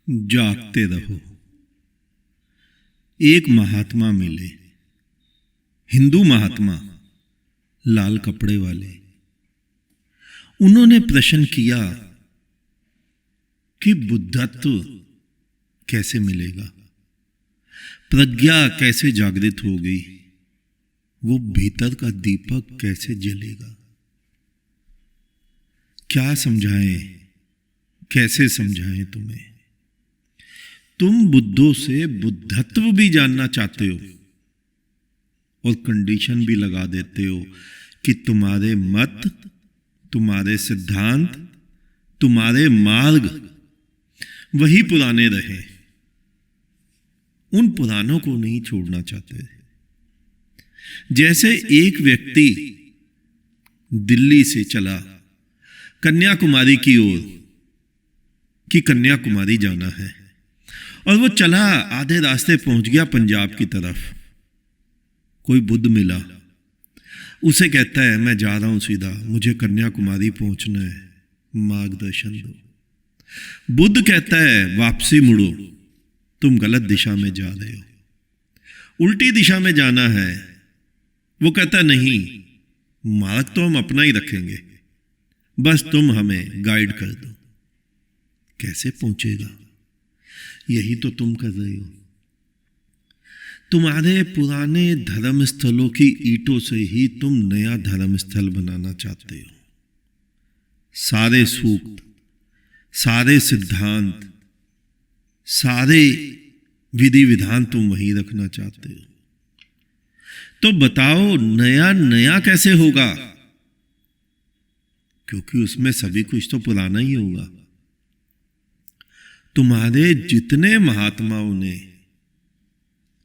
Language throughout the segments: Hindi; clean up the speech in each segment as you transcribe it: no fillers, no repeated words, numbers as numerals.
जागते रहो। एक महात्मा मिले, हिंदू महात्मा, लाल कपड़े वाले। उन्होंने प्रश्न किया कि बुद्धत्व कैसे मिलेगा, प्रज्ञा कैसे जागृत होगी, वो भीतर का दीपक कैसे जलेगा। क्या समझाएं, कैसे समझाएं तुम्हें। तुम बुद्धों से बुद्धत्व भी जानना चाहते हो और कंडीशन भी लगा देते हो कि तुम्हारे मत, तुम्हारे सिद्धांत, तुम्हारे मार्ग वही पुराने रहे। उन पुरानों को नहीं छोड़ना चाहते। जैसे एक व्यक्ति दिल्ली से चला कन्याकुमारी की ओर कि कन्याकुमारी जाना है, और वो चला, आधे रास्ते पहुंच गया पंजाब की तरफ। कोई बुद्ध मिला, उसे कहता है मैं जा रहा हूं सीधा, मुझे कन्याकुमारी पहुंचना है, मार्गदर्शन दो। बुद्ध कहता है वापसी मुड़ो, तुम गलत दिशा में जा रहे हो, उल्टी दिशा में जाना है। वो कहता नहीं, मार्ग तो हम अपना ही रखेंगे, बस तुम हमें गाइड कर दो। कैसे पहुंचेगा? यही तो तुम कर रहे हो। तुम्हारे पुराने धर्म स्थलों की ईंटों से ही तुम नया धर्म स्थल बनाना चाहते हो। सारे सूक्त, सारे सिद्धांत, सारे विधि विधान तुम वहीं रखना चाहते हो। तो बताओ नया नया कैसे होगा? क्योंकि उसमें सभी कुछ तो पुराना ही होगा। तुम्हारे जितने महात्माओं ने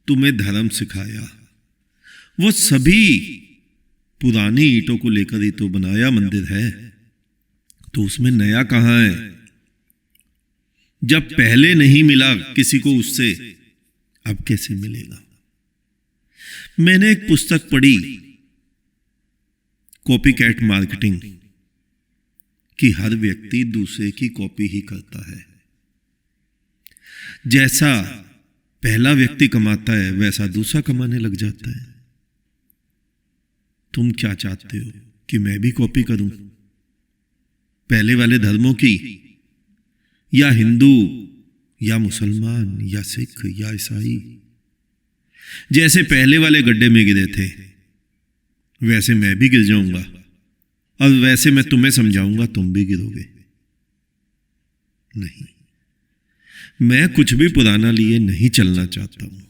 तुम्हें धर्म सिखाया, वो सभी पुरानी ईंटों को लेकर ही तो बनाया मंदिर है। तो उसमें नया कहां है? जब पहले नहीं मिला किसी को उससे, अब कैसे मिलेगा? मैंने एक पुस्तक पढ़ी, कॉपी कैट मार्केटिंग, कि हर व्यक्ति दूसरे की कॉपी ही करता है। जैसा पहला व्यक्ति कमाता है वैसा दूसरा कमाने लग जाता है। तुम क्या चाहते हो कि मैं भी कॉपी करूं पहले वाले धर्मों की, या हिंदू या मुसलमान या सिख या ईसाई? जैसे पहले वाले गड्ढे में गिरे थे वैसे मैं भी गिर जाऊंगा, और वैसे मैं तुम्हें समझाऊंगा, तुम भी गिरोगे। नहीं, मैं कुछ भी पुराना लिए नहीं चलना चाहता हूं।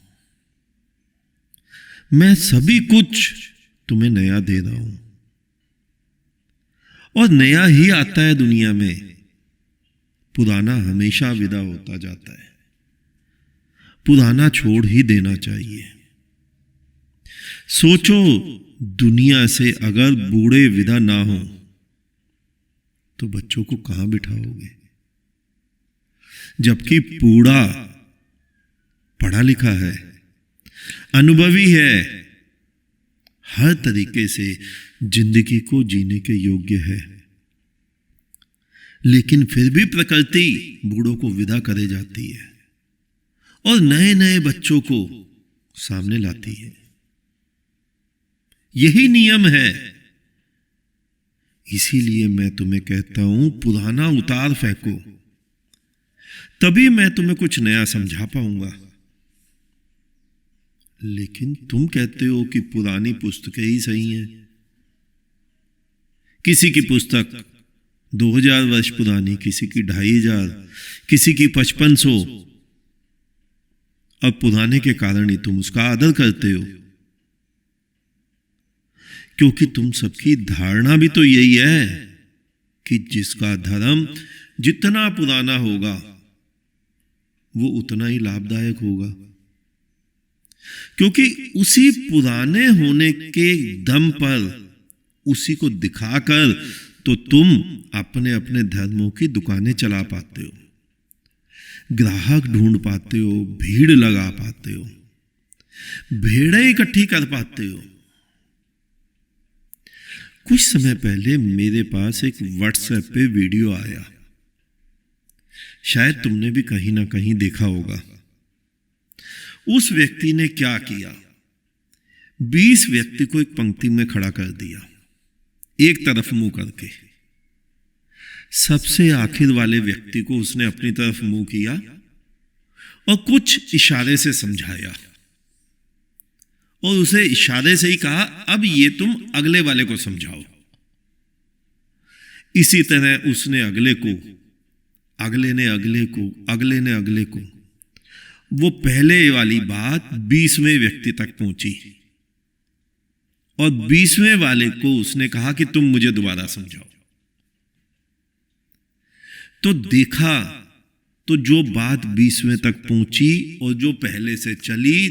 मैं सभी कुछ तुम्हें नया दे रहा हूं, और नया ही आता है दुनिया में। पुराना हमेशा विदा होता जाता है। पुराना छोड़ ही देना चाहिए। सोचो, दुनिया से अगर बूढ़े विदा ना हो तो बच्चों को कहां बिठाओगे? जबकि बूढ़ा पढ़ा लिखा है, अनुभवी है, हर तरीके से जिंदगी को जीने के योग्य है, लेकिन फिर भी प्रकृति बूढ़ों को विदा करे जाती है और नए नए बच्चों को सामने लाती है। यही नियम है। इसीलिए मैं तुम्हें कहता हूं, पुराना उतार फेंको, तभी मैं तुम्हें कुछ नया समझा पाऊंगा। लेकिन तुम कहते हो कि पुरानी पुस्तकें ही सही हैं। किसी की पुस्तक 2000 वर्ष पुरानी, किसी की 2500, किसी की 5500, अब पुराने के कारण ही तुम उसका आदर करते हो। क्योंकि तुम सबकी धारणा भी तो यही है कि जिसका धर्म जितना पुराना होगा वो उतना ही लाभदायक होगा। क्योंकि उसी पुराने होने के दम पर, उसी को दिखाकर तो तुम अपने अपने धर्मों की दुकानें चला पाते हो, ग्राहक ढूंढ पाते हो, भीड़ लगा पाते हो, भेड़ें इकट्ठी कर पाते हो। कुछ समय पहले मेरे पास एक व्हाट्सएप पे वीडियो आया शायद तुमने भी कहीं ना कहीं देखा होगा। उस व्यक्ति ने क्या किया, 20 व्यक्ति को एक पंक्ति में खड़ा कर दिया, एक तरफ मुंह करके। सबसे आखिर वाले व्यक्ति को उसने अपनी तरफ मुंह किया और कुछ इशारे से समझाया, और उसे इशारे से ही कहा, अब ये तुम अगले वाले को समझाओ। इसी तरह उसने अगले को, अगले ने अगले को, अगले ने अगले को, वो पहले वाली बात 20वें व्यक्ति तक पहुंची, और 20वें वाले को उसने कहा कि तुम मुझे दोबारा समझाओ। तो देखा तो जो बात 20वें तक पहुंची और जो पहले से चली,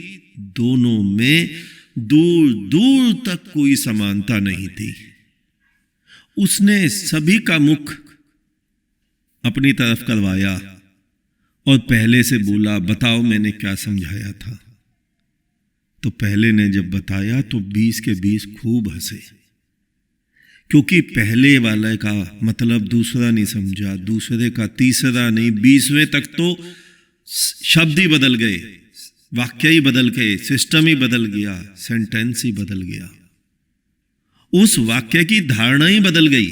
दोनों में दूर दूर तक कोई समानता नहीं थी। उसने सभी का मुख अपनी तरफ करवाया और पहले से बोला, बताओ मैंने क्या समझाया था। तो पहले ने जब बताया तो 20 के 20 खूब हंसे, क्योंकि पहले वाले का मतलब दूसरा नहीं समझा, दूसरे का तीसरा नहीं, 20वें तक तो शब्द ही बदल गए, वाक्य ही बदल गए, सिस्टम ही बदल गया, सेंटेंस ही बदल गया, उस वाक्य की धारणा ही बदल गई।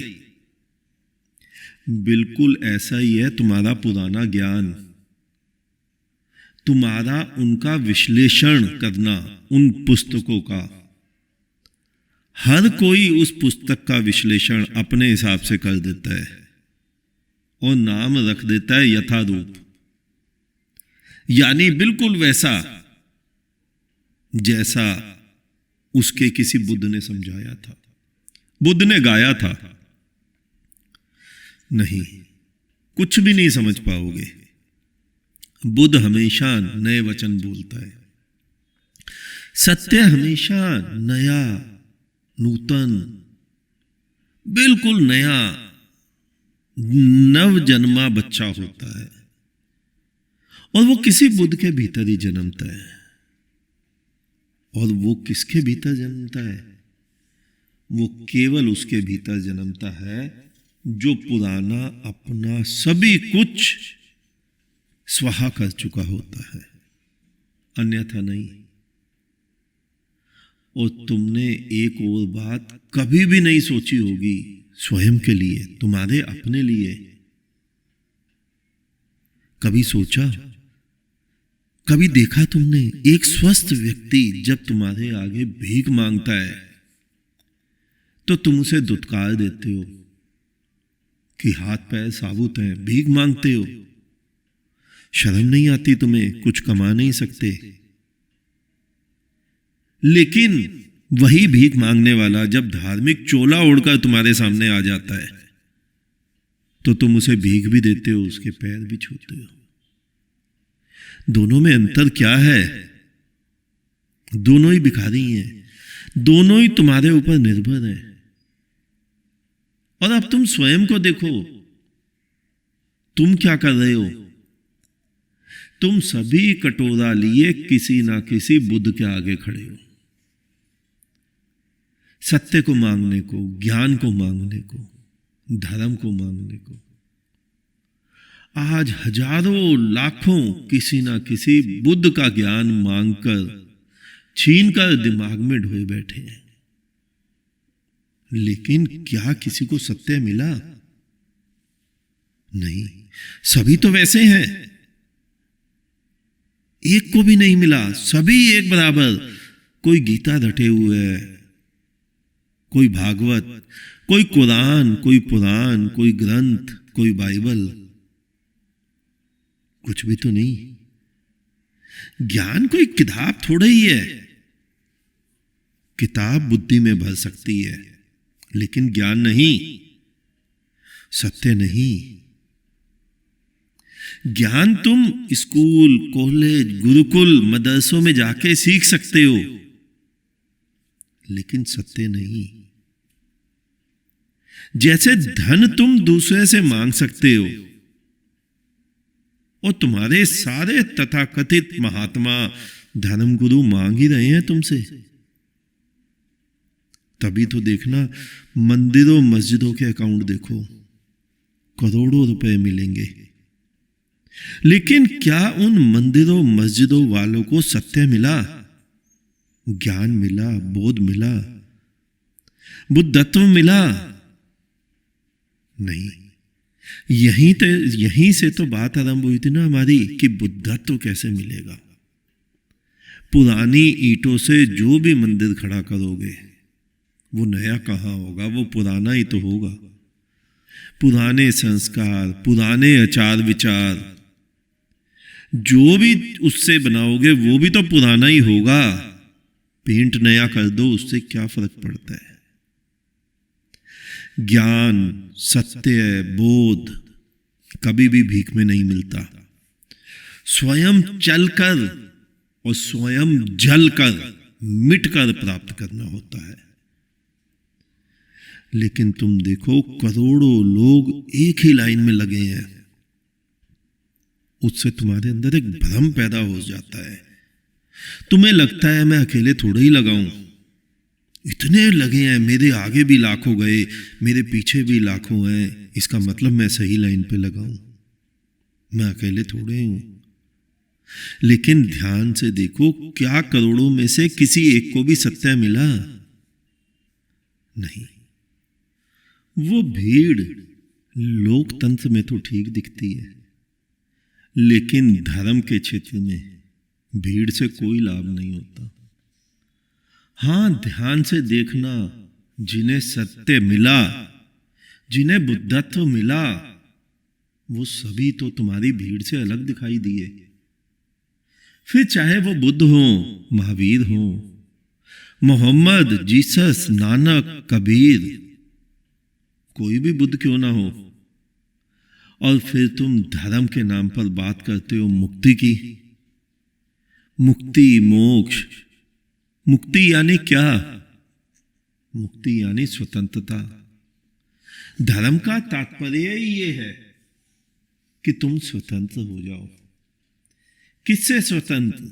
बिल्कुल ऐसा ही है तुम्हारा पुराना ज्ञान, तुम्हारा उनका विश्लेषण करना, उन पुस्तकों का। हर कोई उस पुस्तक का विश्लेषण अपने हिसाब से कर देता है और नाम रख देता है यथारूप, यानी बिल्कुल वैसा जैसा उसके किसी बुद्ध ने समझाया था, बुद्ध ने गाया था। नहीं, कुछ भी नहीं समझ पाओगे। बुद्ध हमेशा नए वचन बोलता है, सत्य हमेशा नया, नूतन, बिल्कुल नया, नव जन्मा बच्चा होता है, और वो किसी बुद्ध के भीतर ही जन्मता है। और वो किसके भीतर जन्मता है? वो केवल उसके भीतर जन्मता है जो पुराना अपना सभी कुछ स्वाहा कर चुका होता है, अन्यथा नहीं। और तुमने एक और बात कभी भी नहीं सोची होगी स्वयं के लिए, तुम्हारे अपने लिए। कभी सोचा, कभी देखा तुमने एक स्वस्थ व्यक्ति जब तुम्हारे आगे भीख मांगता है तो तुम उसे दुत्कार देते हो कि हाथ पैर साबुत हैं, भीख मांगते हो, शर्म नहीं आती तुम्हें, कुछ कमा नहीं सकते। लेकिन वही भीख मांगने वाला जब धार्मिक चोला ओढ़कर तुम्हारे सामने आ जाता है तो तुम उसे भीख भी देते हो, उसके पैर भी छूते हो। दोनों में अंतर क्या है? दोनों ही भिखारी हैं, दोनों ही तुम्हारे ऊपर निर्भर हैं। और अब तुम स्वयं को देखो, तुम क्या कर रहे हो? तुम सभी कटोरा लिए किसी ना किसी बुद्ध के आगे खड़े हो, सत्य को मांगने को, ज्ञान को मांगने को, धर्म को मांगने को। आज हजारों लाखों किसी ना किसी बुद्ध का ज्ञान मांगकर, छीनकर दिमाग में ढोए बैठे हैं। लेकिन क्या किसी को सत्य मिला? नहीं, सभी तो वैसे हैं, एक को भी नहीं मिला, सभी एक बराबर। कोई गीता रटे हुए है, कोई भागवत, कोई कुरान, कोई पुराण, कोई ग्रंथ, कोई बाइबल, कुछ भी तो नहीं। ज्ञान कोई किताब थोड़ा ही है। किताब बुद्धि में भर सकती है, लेकिन ज्ञान नहीं, सत्य नहीं। ज्ञान तुम स्कूल, कॉलेज, गुरुकुल, मदरसों में जाके सीख सकते हो, लेकिन सत्य नहीं। जैसे धन तुम दूसरे से मांग सकते हो, और तुम्हारे सारे तथाकथित महात्मा, धर्मगुरु मांग ही रहे हैं तुमसे। तभी तो देखना, मंदिरों मस्जिदों के अकाउंट देखो, करोड़ों रुपए मिलेंगे, लेकिन क्या उन मंदिरों मस्जिदों वालों को सत्य मिला, ज्ञान मिला, बोध मिला, बुद्धत्व मिला? नहीं। यहीं से तो बात आरंभ हुई थी ना हमारी, कि बुद्धत्व कैसे मिलेगा। पुरानी ईंटों से जो भी मंदिर खड़ा करोगे वो नया कहाँ होगा, वो पुराना ही तो होगा। पुराने संस्कार, पुराने आचार विचार, जो भी उससे बनाओगे वो भी तो पुराना ही होगा। पेंट नया कर दो, उससे क्या फर्क पड़ता है। ज्ञान, सत्य, बोध कभी भी भीख में नहीं मिलता। स्वयं चलकर और स्वयं जलकर, मिटकर प्राप्त करना होता है। लेकिन तुम देखो, करोड़ों लोग एक ही लाइन में लगे हैं, उससे तुम्हारे अंदर एक भ्रम पैदा हो जाता है। तुम्हें लगता है मैं अकेले थोड़ा ही लगाऊं, इतने लगे हैं, मेरे आगे भी लाखों गए, मेरे पीछे भी लाखों हैं, इसका मतलब मैं सही लाइन पे लगाऊं, मैं अकेले थोड़े ही हूं। लेकिन ध्यान से देखो, क्या करोड़ों में से किसी एक को भी सत्य मिला? नहीं। वो भीड़ लोकतंत्र में तो ठीक दिखती है, लेकिन धर्म के क्षेत्र में भीड़ से कोई लाभ नहीं होता। हां, ध्यान से देखना, जिन्हें सत्य मिला, जिन्हें बुद्धत्व मिला, वो सभी तो तुम्हारी भीड़ से अलग दिखाई दिए। फिर चाहे वो बुद्ध हो, महावीर हो, मोहम्मद, जीसस, नानक, कबीर, कोई भी बुद्ध क्यों ना हो। और फिर तुम धर्म के नाम पर बात करते हो मुक्ति की। मुक्ति, मोक्ष। मुक्ति यानी क्या? मुक्ति यानी स्वतंत्रता। धर्म का तात्पर्य ही ये है कि तुम स्वतंत्र हो जाओ। किससे स्वतंत्र?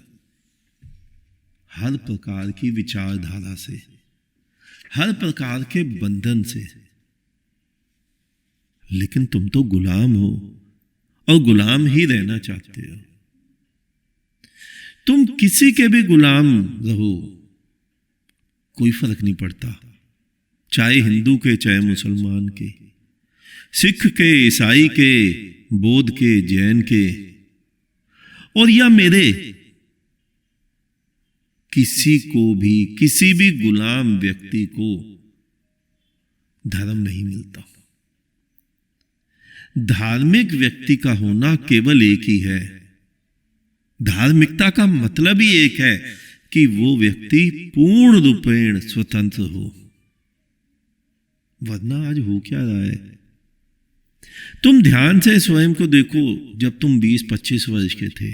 हर प्रकार की विचारधारा से, हर प्रकार के बंधन से। लेकिन तुम तो गुलाम हो और गुलाम ही रहना चाहते हो। तुम किसी के भी गुलाम रहो, कोई फर्क नहीं पड़ता, चाहे हिंदू के, चाहे मुसलमान के, सिख के, ईसाई के, बौद्ध के, जैन के, और या मेरे। किसी को भी, किसी भी गुलाम व्यक्ति को धर्म नहीं मिलता। धार्मिक व्यक्ति का होना केवल एक ही है। धार्मिकता का मतलब ही एक है कि वो व्यक्ति पूर्ण रूपेण स्वतंत्र हो। वरना आज हो क्या रहा है? तुम ध्यान से स्वयं को देखो। जब तुम 20-25 वर्ष के थे,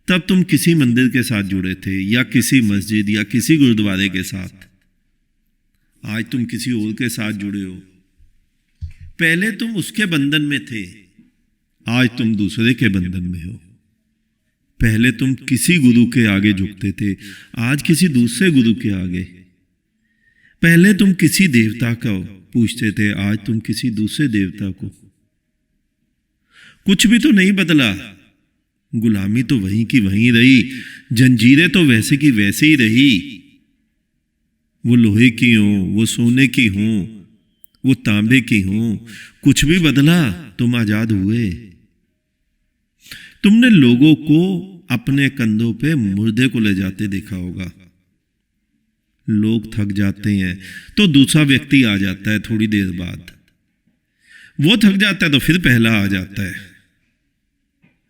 तब तुम किसी मंदिर के साथ जुड़े थे, या किसी मस्जिद या किसी गुरुद्वारे के साथ। आज तुम किसी और के साथ जुड़े हो। पहले तुम उसके बंधन में थे, आज तुम दूसरे के बंधन में हो। पहले तुम किसी गुरु के आगे झुकते थे, आज किसी दूसरे गुरु के आगे। पहले तुम किसी देवता को पूछते थे, आज तुम किसी दूसरे देवता को। कुछ भी तो नहीं बदला। गुलामी तो वहीं की वहीं रही, जंजीरें तो वैसे की वैसे ही रही। वो लोहे की हों, वो सोने की हों, वो तांबे की हों, कुछ भी बदला? तुम आजाद हुए। तुमने लोगों को अपने कंधों पे मुर्दे को ले जाते देखा होगा। लोग थक जाते हैं तो दूसरा व्यक्ति आ जाता है, थोड़ी देर बाद वो थक जाता है तो फिर पहला आ जाता है।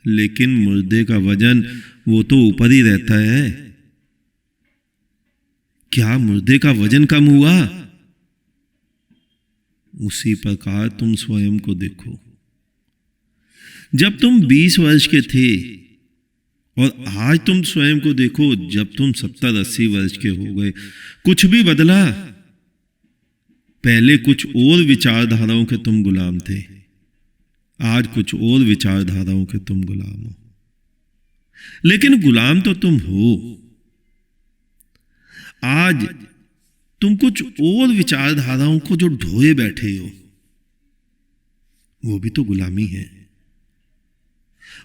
लेकिन मुर्दे का वजन वो तो ऊपर ही रहता है। क्या मुर्दे का वजन कम हुआ? उसी प्रकार तुम स्वयं को देखो। जब तुम 20 वर्ष के थे और आज तुम स्वयं को देखो, जब तुम 70-80 वर्ष के हो गए, कुछ भी बदला? पहले कुछ और विचारधाराओं के तुम गुलाम थे, आज कुछ और विचारधाराओं के तुम गुलाम हो। लेकिन गुलाम तो तुम हो। आज तुम कुछ और विचारधाराओं को जो ढोए बैठे हो, वो भी तो गुलामी है।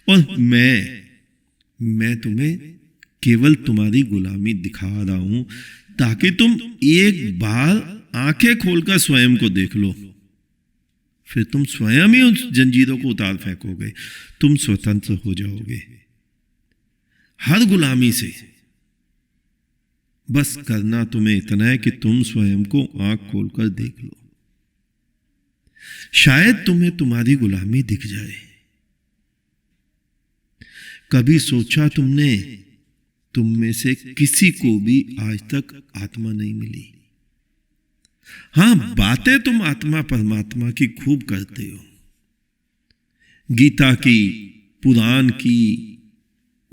और मैं तुम्हें केवल तुम्हारी गुलामी दिखा रहा हूं ताकि तुम एक बार आंखें खोलकर स्वयं को देख लो, फिर तुम स्वयं ही उन जंजीरों को उतार फेंकोगे, तुम स्वतंत्र हो जाओगे हर गुलामी से। बस करना तुम्हें इतना है कि तुम स्वयं को आंख खोलकर देख लो, शायद तुम्हें तुम्हारी गुलामी दिख जाए। कभी सोचा तुमने, तुम में से किसी को भी आज तक आत्मा नहीं मिली? हां, बातें तुम आत्मा परमात्मा की खूब करते हो, गीता की, पुराण की,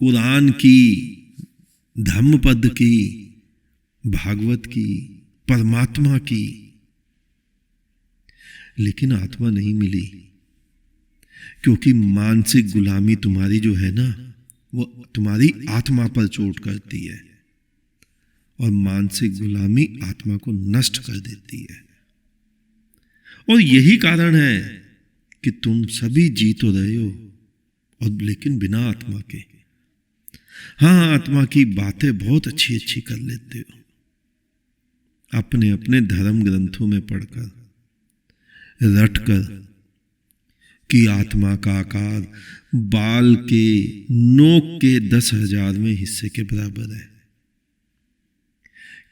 कुरान की, धम्मपद की, भागवत की, परमात्मा की, लेकिन आत्मा नहीं मिली, क्योंकि मानसिक गुलामी तुम्हारी जो है ना, वो तुम्हारी आत्मा पर चोट करती है, और मानसिक गुलामी आत्मा को नष्ट कर देती है। और यही कारण है कि तुम सभी जी तो रहे हो, और लेकिन बिना आत्मा के। हाँ, आत्मा की बातें बहुत अच्छी अच्छी कर लेते हो, अपने अपने धर्म ग्रंथों में पढ़कर, रटकर कि आत्मा का आकार बाल के नोक के 10,000वें हिस्से के बराबर है।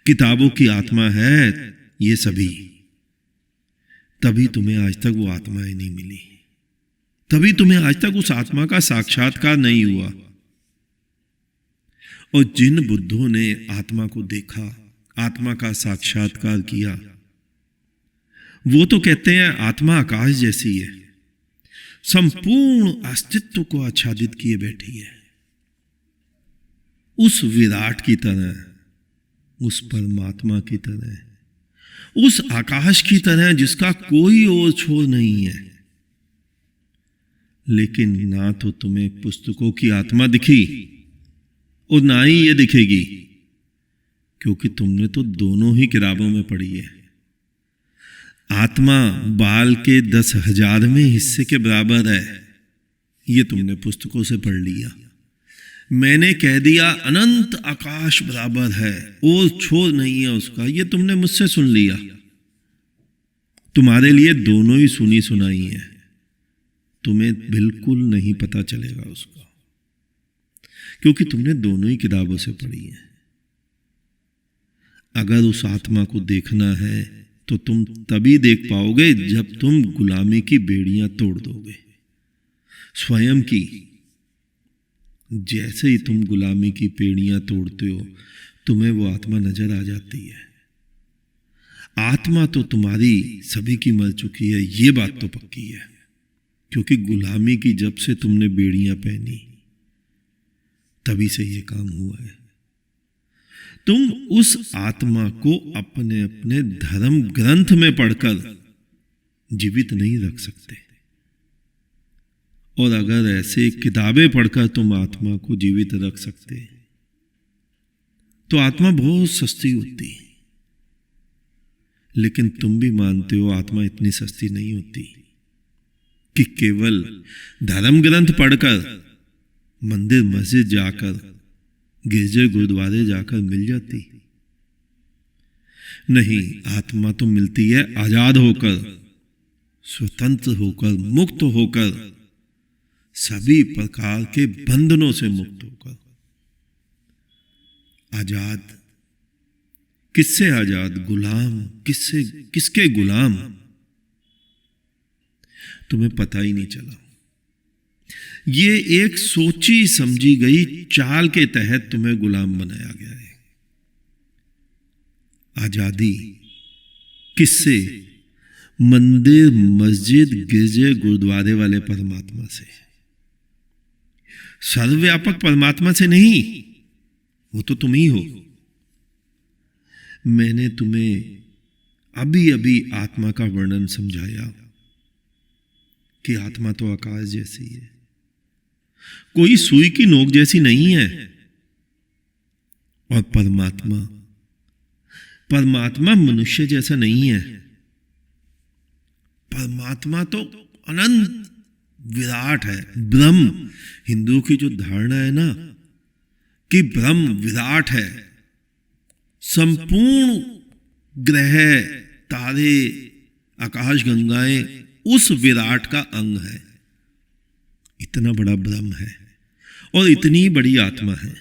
किताबों की आत्मा है ये सभी, तभी तुम्हें आज तक वो आत्माएं नहीं मिली, तभी तुम्हें आज तक उस आत्मा का साक्षात्कार नहीं हुआ। और जिन बुद्धों ने आत्मा को देखा, आत्मा का साक्षात्कार किया, वो तो कहते हैं आत्मा आकाश जैसी है, संपूर्ण अस्तित्व को आच्छादित किए बैठी है, उस विराट की तरह, उस परमात्मा की तरह, उस आकाश की तरह जिसका कोई और छोर नहीं है। लेकिन ना तो तुम्हें पुस्तकों की आत्मा दिखी और ना ही ये दिखेगी, क्योंकि तुमने तो दोनों ही किताबों में पढ़ी है। आत्मा बाल के 10,000वें हिस्से के बराबर है, ये तुमने पुस्तकों से पढ़ लिया। मैंने कह दिया अनंत आकाश बराबर है और छोर नहीं है उसका, ये तुमने मुझसे सुन लिया। तुम्हारे लिए दोनों ही सुनी सुनाई है, तुम्हें बिल्कुल नहीं पता चलेगा उसका, क्योंकि तुमने दोनों ही किताबों से पढ़ी है। अगर उस आत्मा को देखना है तो तुम तभी देख पाओगे जब तुम गुलामी की बेड़ियां तोड़ दोगे, स्वयं की। जैसे ही तुम गुलामी की बेड़ियां तोड़ते हो, तुम्हें वो आत्मा नजर आ जाती है। आत्मा तो तुम्हारी सभी की मर चुकी है, ये बात तो पक्की है, क्योंकि गुलामी की जब से तुमने बेड़ियां पहनी, तभी से ये काम हुआ है। तुम उस आत्मा को अपने अपने धर्म ग्रंथ में पढ़कर जीवित नहीं रख सकते, और अगर ऐसे किताबें पढ़कर तुम आत्मा को जीवित रख सकते तो आत्मा बहुत सस्ती होती। लेकिन तुम भी मानते हो आत्मा इतनी सस्ती नहीं होती कि केवल धर्म ग्रंथ पढ़कर, मंदिर मस्जिद जाकर, गिरजे गुरुद्वारे जाकर मिल जाती। नहीं, आत्मा तो मिलती है आजाद होकर, स्वतंत्र होकर, मुक्त होकर, सभी प्रकार के बंधनों से मुक्त होकर। आजाद किससे आजाद? गुलाम किससे? किसके गुलाम? तुम्हें पता ही नहीं चला। ये एक सोची समझी गई चाल के तहत तुम्हें गुलाम बनाया गया है। आजादी किससे? मंदिर मस्जिद गिरजे गुरुद्वारे वाले परमात्मा से, सर्वव्यापक परमात्मा से नहीं। वो तो तुम ही हो। मैंने तुम्हें अभी अभी आत्मा का वर्णन समझाया कि आत्मा तो आकाश जैसी है, कोई सुई की नोक जैसी नहीं है। और परमात्मा मनुष्य जैसा नहीं है। परमात्मा तो अनंत विराट है। ब्रह्म, हिंदुओं की जो धारणा है ना कि ब्रह्म विराट है, संपूर्ण ग्रह, तारे, आकाश गंगाएं उस विराट का अंग है। इतना बड़ा ब्रह्म है और इतनी बड़ी आत्मा है।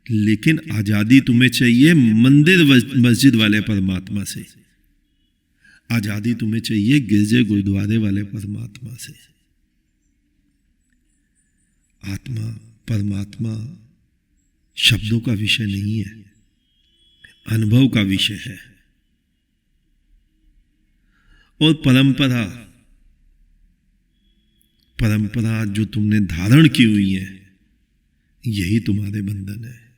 लेकिन आजादी तुम्हें चाहिए मंदिर मस्जिद वाले परमात्मा से, आजादी तुम्हें चाहिए गिरजे गुरुद्वारे वाले परमात्मा से। आत्मा, परमात्मा शब्दों का विषय नहीं है, अनुभव का विषय है। और परंपरा, परंपरा जो तुमने धारण की हुई है, यही तुम्हारे बंधन है।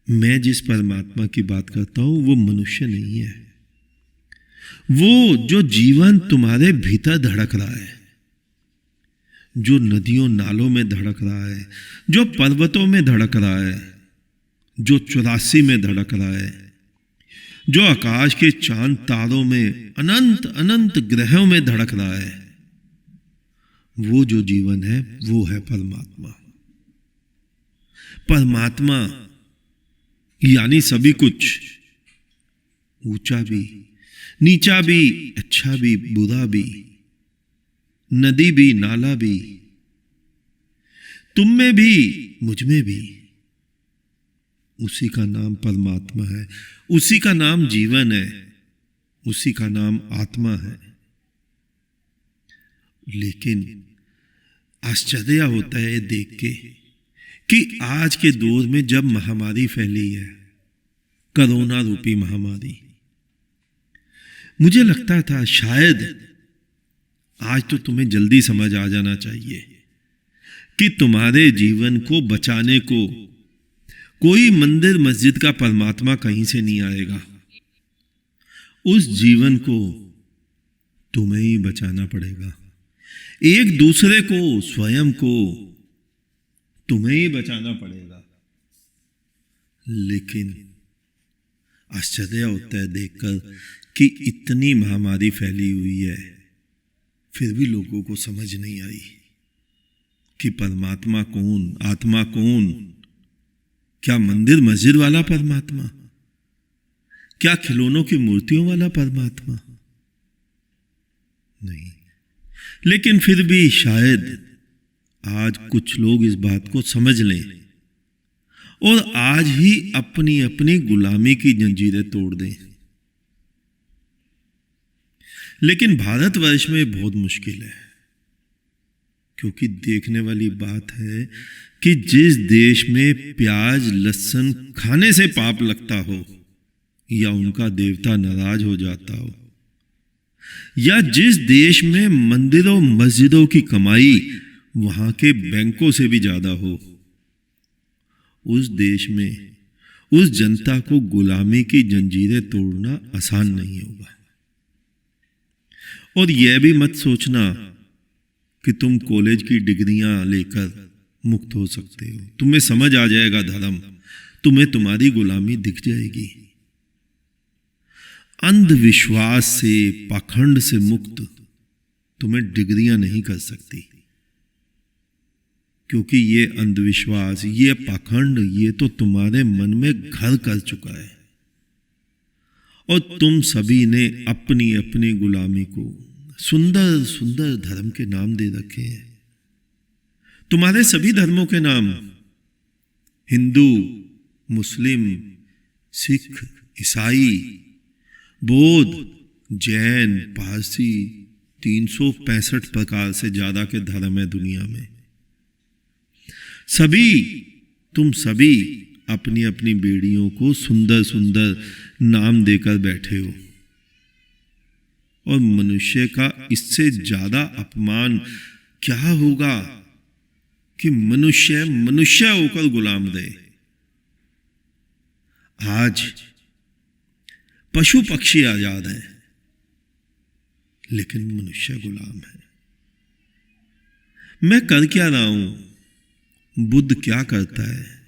मैं जिस परमात्मा की बात करता हूं वो मनुष्य नहीं है। वो जो जीवन तुम्हारे भीतर धड़क रहा है, जो नदियों नालों में धड़क रहा है, जो पर्वतों में धड़क रहा है, जो 84 में धड़क रहा है, जो आकाश के चांद तारों में अनंत अनंत ग्रहों में धड़क रहा है, वो जो जीवन है वो है परमात्मा। परमात्मा यानी सभी कुछ, ऊंचा भी, नीचा भी, अच्छा भी, बुरा भी, नदी भी, नाला भी, तुम में भी, मुझ में भी। उसी का नाम परमात्मा है, उसी का नाम जीवन है, उसी का नाम आत्मा है। लेकिन आश्चर्य होता है देख के कि आज के दौर में जब महामारी फैली है, कोरोना रूपी महामारी, मुझे लगता था शायद आज तो तुम्हें जल्दी समझ आ जाना चाहिए कि तुम्हारे जीवन को बचाने को कोई मंदिर मस्जिद का परमात्मा कहीं से नहीं आएगा। उस जीवन को तुम्हें ही बचाना पड़ेगा, एक दूसरे को, स्वयं को तुम्हें ही बचाना पड़ेगा। लेकिन आश्चर्य होता है देखकर कि इतनी महामारी फैली हुई है, फिर भी लोगों को समझ नहीं आई कि परमात्मा कौन, आत्मा कौन। क्या मंदिर मस्जिद वाला परमात्मा? क्या खिलौनों की मूर्तियों वाला परमात्मा? नहीं। लेकिन फिर भी शायद आज कुछ लोग इस बात को समझ लें और आज ही अपनी अपनी गुलामी की जंजीरें तोड़ दें। लेकिन भारतवर्ष में बहुत मुश्किल है, क्योंकि देखने वाली बात है कि जिस देश में प्याज लहसुन खाने से पाप लगता हो, या उनका देवता नाराज हो जाता हो, या जिस देश में मंदिरों मस्जिदों की कमाई वहां के बैंकों से भी ज्यादा हो, उस देश में उस जनता को गुलामी की जंजीरें तोड़ना आसान नहीं होगा। और यह भी मत सोचना कि तुम कॉलेज की डिग्रियां लेकर मुक्त हो सकते हो, तुम्हें समझ आ जाएगा धर्म, तुम्हें तुम्हारी गुलामी दिख जाएगी। अंधविश्वास से, पाखंड से मुक्त तुम्हें डिग्रियां नहीं कर सकती, क्योंकि ये अंधविश्वास, ये पाखंड, ये तो तुम्हारे मन में घर कर चुका है। और तुम सभी ने अपनी अपनी गुलामी को सुंदर सुंदर धर्म के नाम दे रखे हैं। तुम्हारे सभी धर्मों के नाम, हिंदू, मुस्लिम, सिख, ईसाई, बौद्ध, जैन, पारसी, 365 प्रकार से ज्यादा के धर्म है दुनिया में। सभी, तुम सभी अपनी अपनी बेड़ियों को सुंदर सुंदर नाम देकर बैठे हो। और मनुष्य का इससे ज्यादा अपमान क्या होगा कि मनुष्य मनुष्य होकर गुलाम रहे। आज पशु पक्षी आजाद हैं, लेकिन मनुष्य गुलाम है। मैं कर क्या रहा हूं? बुद्ध क्या करता है?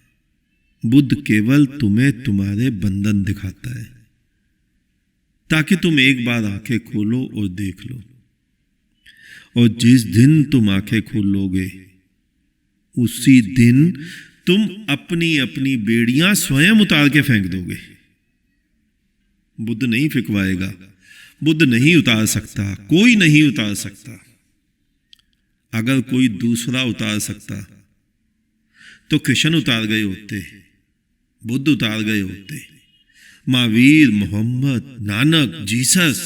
बुद्ध केवल तुम्हें तुम्हारे बंधन दिखाता है, ताकि तुम एक बार आंखें खोलो और देख लो और जिस दिन तुम आंखें खोलोगे उसी दिन तुम अपनी अपनी बेड़ियां स्वयं उतार के फेंक दोगे। बुद्ध नहीं फिकवाएगा, बुद्ध नहीं उतार सकता, कोई नहीं उतार सकता। अगर कोई दूसरा उतार सकता तो कृष्ण उतार गए होते, बुद्ध उतार गए होते, महावीर, मोहम्मद, नानक, जीसस,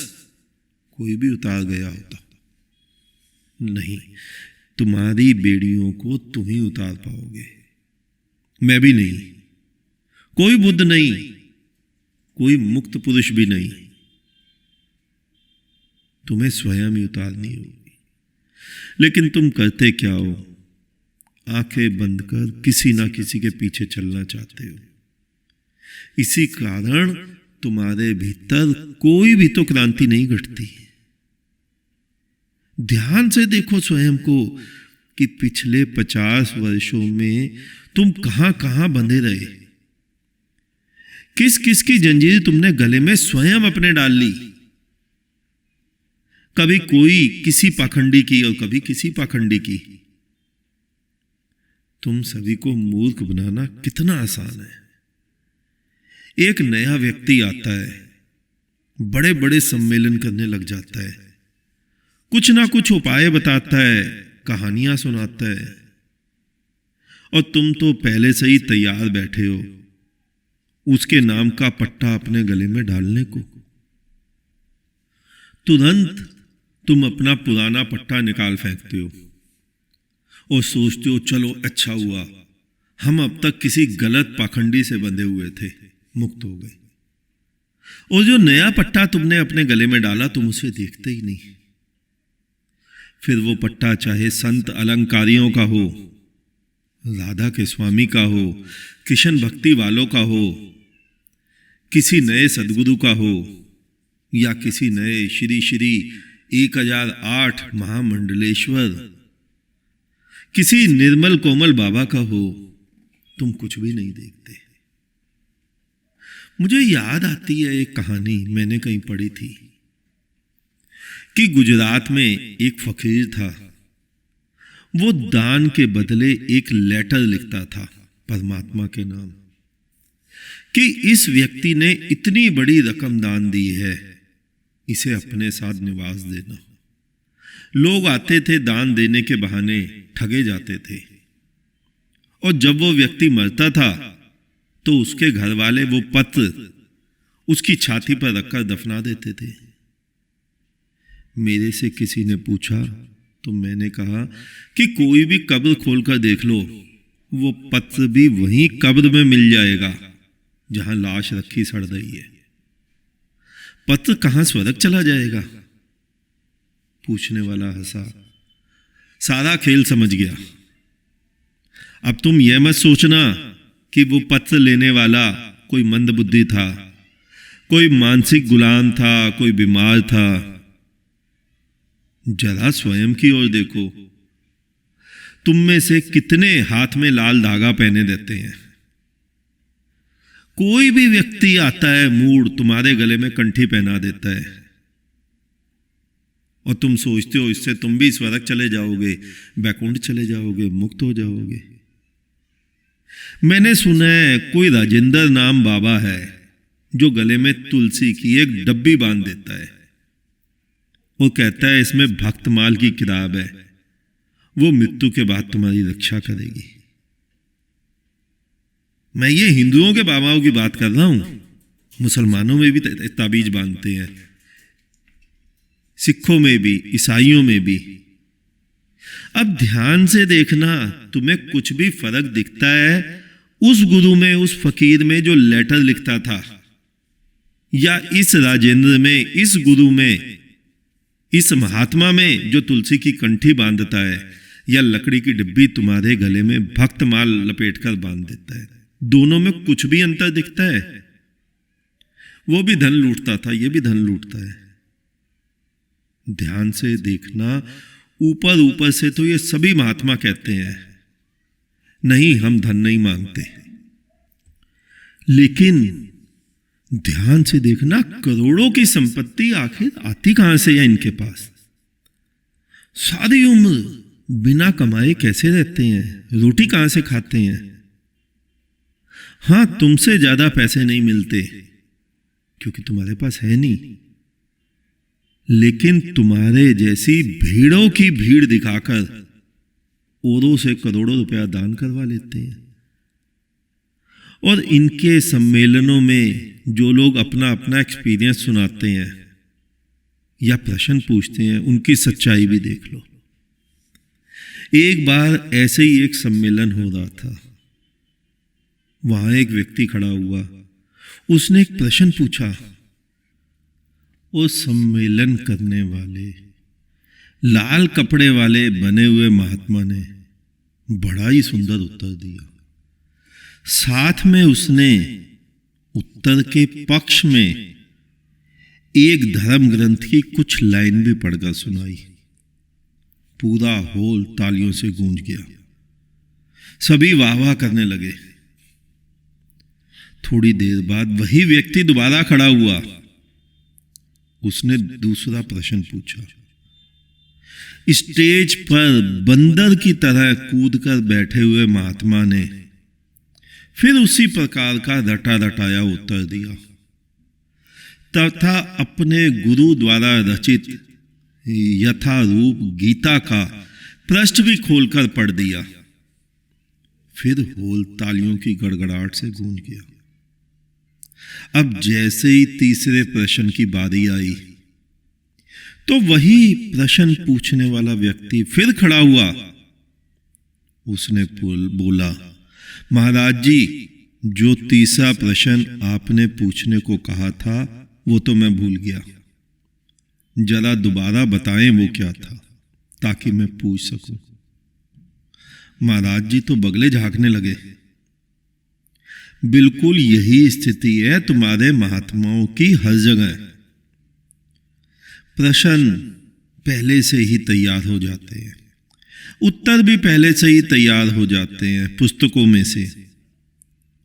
कोई भी उतार गया होता। नहीं, तुम्हारी बेड़ियों को तुम ही उतार पाओगे, मैं भी नहीं, कोई बुद्ध नहीं, कोई मुक्त पुरुष भी नहीं, तुम्हें स्वयं ही उतारनी होगी। लेकिन तुम करते क्या हो? आंखें बंद कर किसी ना किसी के पीछे चलना चाहते हो। इसी कारण तुम्हारे भीतर कोई भी तो क्रांति नहीं घटती। ध्यान से देखो स्वयं को कि पिछले 50 वर्षों में तुम कहां कहां बंधे रहे, किस किस की जंजीर तुमने गले में स्वयं अपने डाल ली। कभी कोई किसी पाखंडी की और कभी किसी पाखंडी की। तुम सभी को मूर्ख बनाना कितना आसान है। एक नया व्यक्ति आता है, बड़े बड़े सम्मेलन करने लग जाता है, कुछ ना कुछ उपाय बताता है, कहानियां सुनाता है, और तुम तो पहले से ही तैयार बैठे हो उसके नाम का पट्टा अपने गले में डालने को। तुरंत तुम अपना पुराना पट्टा निकाल फेंकते हो और सोचते हो चलो अच्छा हुआ, हम अब तक किसी गलत पाखंडी से बंधे हुए थे, मुक्त हो गए। और जो नया पट्टा तुमने अपने गले में डाला तुम उसे देखते ही नहीं। फिर वो पट्टा चाहे संत अलंकारियों का हो, राधा के स्वामी का हो, कृष्ण भक्ति वालों का हो, किसी नए सदगुरु का हो, या किसी नए श्री श्री 1008 महामंडलेश्वर, किसी निर्मल कोमल बाबा का हो, तुम कुछ भी नहीं देखते। मुझे याद आती है एक कहानी मैंने कहीं पढ़ी थी कि गुजरात में एक फकीर था। वो दान के बदले एक लेटर लिखता था परमात्मा के नाम कि इस व्यक्ति ने इतनी बड़ी रकम दान दी है, इसे अपने साथ निवास देना। लोग आते थे दान देने के बहाने, ठगे जाते थे, और जब वो व्यक्ति मरता था तो उसके घर वाले वो पत्र उसकी छाती पर रखकर दफना देते थे। मेरे से किसी ने पूछा तो मैंने कहा कि कोई भी कब्र खोलकर देख लो, वो पत्र भी वहीं कब्र में मिल जाएगा जहां लाश रखी सड़ रही है। पत्र कहां स्वर्ग चला जाएगा? पूछने वाला हंसा, सारा खेल समझ गया। अब तुम यह मत सोचना कि वो पत्र लेने वाला कोई मंदबुद्धि था, कोई मानसिक गुलाम था, कोई बीमार था। जरा स्वयं की ओर देखो, तुम में से कितने हाथ में लाल धागा पहने देते हैं? कोई भी व्यक्ति आता है, मूड तुम्हारे गले में कंठी पहना देता है, और तुम सोचते हो इससे तुम भी स्वर्ग चले जाओगे, बैकुंठ चले जाओगे, मुक्त हो जाओगे। मैंने सुना है कोई राजेंद्र नाम बाबा है जो गले में तुलसी की एक डब्बी बांध देता है। वो कहता है इसमें भक्तमाल की किताब है, वो मृत्यु के बाद तुम्हारी रक्षा करेगी। मैं ये हिंदुओं के बाबाओं की बात कर रहा हूं, मुसलमानों में भी ताबीज बांधते हैं, सिखों में भी, ईसाइयों में भी। अब ध्यान से देखना, तुम्हें कुछ भी फर्क दिखता है उस गुरु में, उस फकीर में जो लेटर लिखता था, या इस राजेंद्र में, इस गुरु में, इस महात्मा में जो तुलसी की कंठी बांधता है, या लकड़ी की डिब्बी तुम्हारे गले में भक्तमाल लपेटकर बांध देता है? दोनों में कुछ भी अंतर दिखता है? वो भी धन लूटता था, ये भी धन लूटता है। ध्यान से देखना, ऊपर ऊपर से तो ये सभी महात्मा कहते हैं नहीं हम धन नहीं मांगते, लेकिन ध्यान से देखना करोड़ों की संपत्ति आखिर आती कहां से है इनके पास? सारी उम्र बिना कमाए कैसे रहते हैं, रोटी कहां से खाते हैं। हां, तुमसे ज्यादा पैसे नहीं मिलते क्योंकि तुम्हारे पास है नहीं, लेकिन तुम्हारे जैसी भीड़ों की भीड़ दिखाकर औरों से करोड़ों रुपया दान करवा लेते हैं। और इनके सम्मेलनों में जो लोग अपना अपना एक्सपीरियंस सुनाते हैं या प्रश्न पूछते हैं, उनकी सच्चाई भी देख लो। एक बार ऐसे ही एक सम्मेलन हो रहा था, वहां एक व्यक्ति खड़ा हुआ, उसने एक प्रश्न पूछा। उस सम्मेलन करने वाले लाल कपड़े वाले बने हुए महात्मा ने बड़ा ही सुंदर उत्तर दिया। साथ में उसने उत्तर के पक्ष में एक धर्म ग्रंथ की कुछ लाइन भी पढ़कर सुनाई। पूरा हॉल तालियों से गूंज गया, सभी वाह वाह करने लगे। थोड़ी देर बाद वही व्यक्ति दोबारा खड़ा हुआ, उसने दूसरा प्रश्न पूछा। स्टेज पर बंदर की तरह कूदकर बैठे हुए महात्मा ने फिर उसी प्रकार का रटा रटाया उत्तर दिया तथा अपने गुरु द्वारा रचित यथारूप गीता का पृष्ठ भी खोलकर पढ़ दिया। फिर हॉल तालियों की गड़गड़ाहट से गूंज गया। अब जैसे ही तीसरे प्रश्न की बारी आई तो वही प्रश्न पूछने वाला व्यक्ति फिर खड़ा हुआ। उसने बोला, महाराज जी, जो तीसरा प्रश्न आपने पूछने को कहा था वो तो मैं भूल गया, जरा दोबारा बताएं वो क्या था ताकि मैं पूछ सकूं। महाराज जी तो बगले झांकने लगे। बिल्कुल यही स्थिति है तुम्हारे महात्माओं की हर जगह। प्रश्न पहले से ही तैयार हो जाते हैं, उत्तर भी पहले से ही तैयार हो जाते हैं पुस्तकों में से,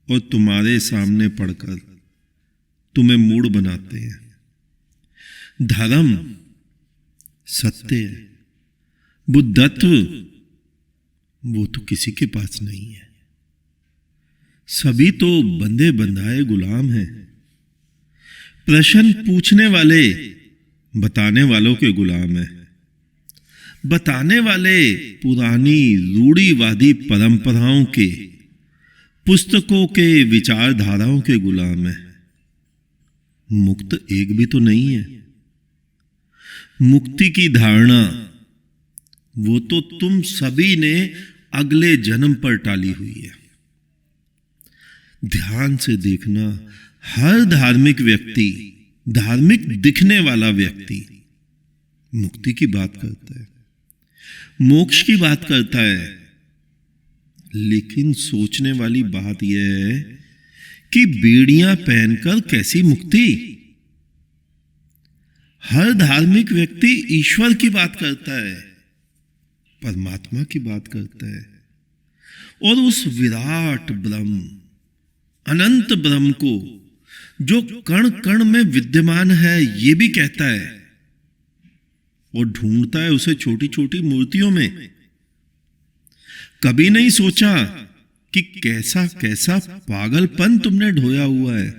और तुम्हारे सामने पढ़कर तुम्हें मूड बनाते हैं। धर्म, सत्य, बुद्धत्व वो तो किसी के पास नहीं है। सभी तो बंधे बंधाए गुलाम हैं। प्रश्न पूछने वाले बताने वालों के गुलाम हैं। बताने वाले पुरानी रूढ़िवादी परंपराओं के, पुस्तकों के, विचारधाराओं के गुलाम हैं। मुक्त एक भी तो नहीं है। मुक्ति की धारणा वो तो तुम सभी ने अगले जन्म पर टाली हुई है। ध्यान से देखना, हर धार्मिक व्यक्ति, धार्मिक दिखने वाला व्यक्ति मुक्ति की बात करता है, मोक्ष की बात करता है, लेकिन सोचने वाली बात यह है कि बेड़ियां पहनकर कैसी मुक्ति। हर धार्मिक व्यक्ति ईश्वर की बात करता है, परमात्मा की बात करता है, और उस विराट ब्रह्म, अनंत ब्रह्म को जो कण कण में विद्यमान है ये भी कहता है, और ढूंढता है उसे छोटी छोटी मूर्तियों में। कभी नहीं सोचा कि कैसा कैसा पागलपन तुमने ढोया हुआ है।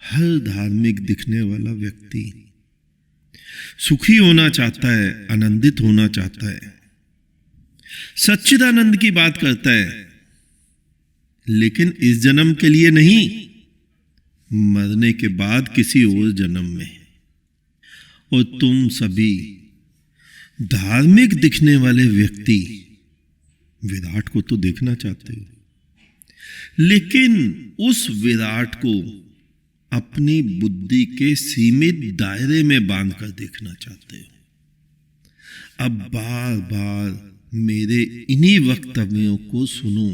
हर धार्मिक दिखने वाला व्यक्ति सुखी होना चाहता है, आनंदित होना चाहता है, सच्चिदानंद की बात करता है, लेकिन इस जन्म के लिए नहीं, मरने के बाद किसी और जन्म में। और तुम सभी धार्मिक दिखने वाले व्यक्ति विराट को तो देखना चाहते हो, लेकिन उस विराट को अपनी बुद्धि के सीमित दायरे में बांधकर देखना चाहते हो। अब बार बार मेरे इन्हीं वक्तव्यों को सुनो,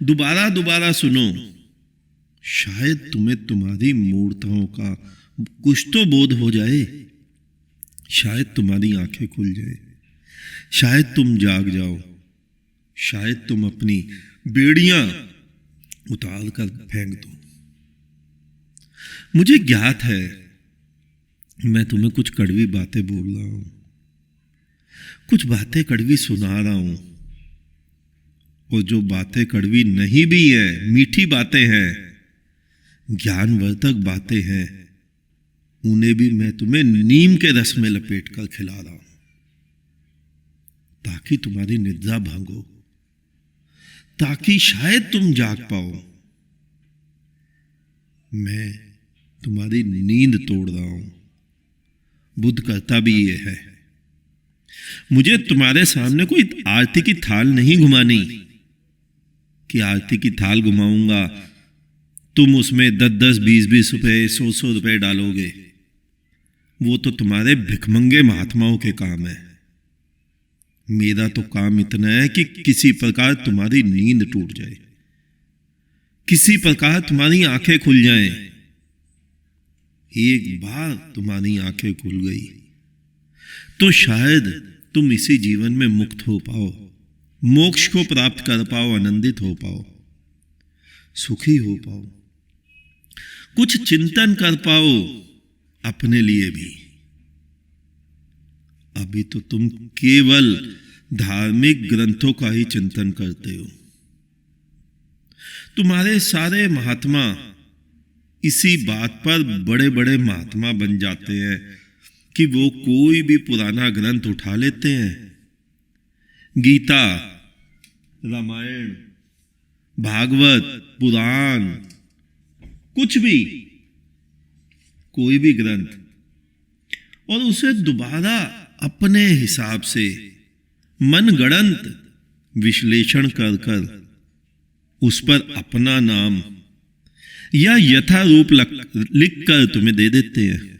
दोबारा दोबारा सुनो, शायद तुम्हें तुम्हारी मूर्खताओं का कुछ तो बोध हो जाए, शायद तुम्हारी आंखें खुल जाए, शायद तुम जाग जाओ, शायद तुम अपनी बेड़ियां उतार कर फेंक दो। मुझे ज्ञात है मैं तुम्हें कुछ कड़वी बातें बोल रहा हूं, कुछ बातें कड़वी सुना रहा हूं, और जो बातें कड़वी नहीं भी है, मीठी बातें हैं, ज्ञानवर्धक बातें हैं, उन्हें भी मैं तुम्हें नीम के रस में लपेट कर खिला रहा हूं, ताकि तुम्हारी निद्रा भांगो, ताकि शायद तुम जाग पाओ। मैं तुम्हारी नींद तोड़ रहा हूं। बुद्ध करता भी ये है। मुझे तुम्हारे सामने कोई आरती की थाल नहीं घुमानी कि आरती की थाल घुमाऊंगा, तुम उसमें 10-10, 20-20 रुपए, 100-100 रुपए डालोगे। वो तो तुम्हारे भिखमंगे महात्माओं के काम है। मेरा तो काम इतना है कि किसी प्रकार तुम्हारी नींद टूट जाए, किसी प्रकार तुम्हारी आंखें खुल जाएं। एक बार तुम्हारी आंखें खुल गई तो शायद तुम इसी जीवन में मुक्त हो पाओ, मोक्ष को प्राप्त कर पाओ, आनंदित हो पाओ, सुखी हो पाओ, कुछ चिंतन कर पाओ अपने लिए भी। अभी तो तुम केवल धार्मिक ग्रंथों का ही चिंतन करते हो। तुम्हारे सारे महात्मा इसी बात पर बड़े बड़े महात्मा बन जाते हैं कि वो कोई भी पुराना ग्रंथ उठा लेते हैं, गीता, रामायण, भागवत, पुराण, कुछ भी, कोई भी ग्रंथ, और उसे दोबारा अपने हिसाब से मनगढ़ंत विश्लेषण कर कर उस पर अपना नाम या यथारूप लिख कर तुम्हें दे देते हैं,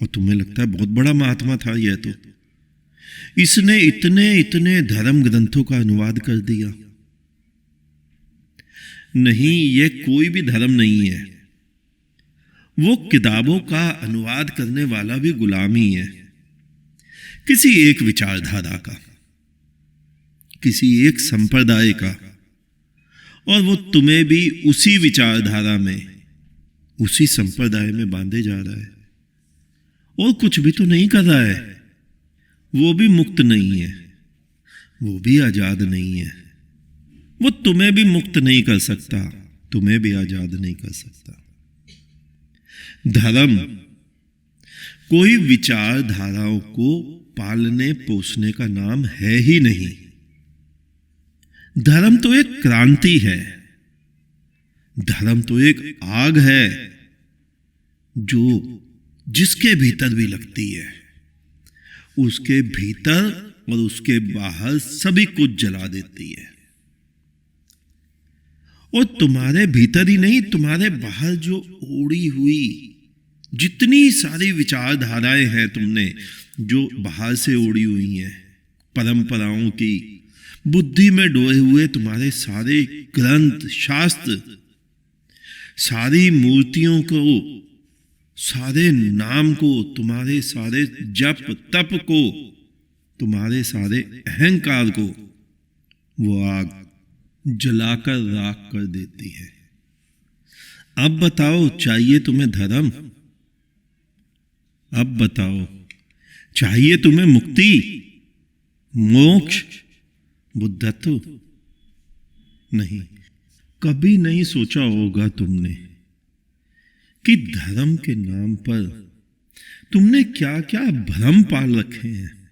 और तुम्हें लगता है बहुत बड़ा महात्मा था यह, तो इसने इतने इतने धर्म ग्रंथों का अनुवाद कर दिया। नहीं, यह कोई भी धर्म नहीं है। वो किताबों का अनुवाद करने वाला भी गुलाम ही है, किसी एक विचारधारा का, किसी एक संप्रदाय का, और वो तुम्हें भी उसी विचारधारा में, उसी संप्रदाय में बांधे जा रहा है, और कुछ भी तो नहीं कर रहा है। वो भी मुक्त नहीं है, वो भी आजाद नहीं है। वो तुम्हें भी मुक्त नहीं कर सकता, तुम्हें भी आजाद नहीं कर सकता। धर्म कोई विचारधाराओं को पालने पोसने का नाम है ही नहीं। धर्म तो एक क्रांति है, धर्म तो एक आग है जो जिसके भीतर भी लगती है, उसके भीतर और उसके बाहर सभी कुछ जला देती है। और तुम्हारे भीतर ही नहीं, तुम्हारे बाहर जो ओढ़ी हुई जितनी सारी विचारधाराएं हैं, तुमने जो बाहर से ओढ़ी हुई हैं, परंपराओं की, बुद्धि में डोए हुए तुम्हारे सारे ग्रंथ, शास्त्र, सारी मूर्तियों को, सारे नाम को, तुम्हारे सारे जप तप को, तुम्हारे सारे अहंकार को वो आग जलाकर राख कर देती है। अब बताओ, चाहिए तुम्हें धर्म? अब बताओ, चाहिए तुम्हें मुक्ति, मोक्ष, बुद्धत्व? नहीं, कभी नहीं सोचा होगा तुमने कि धर्म के नाम पर तुमने क्या क्या भ्रम पाल रखे हैं।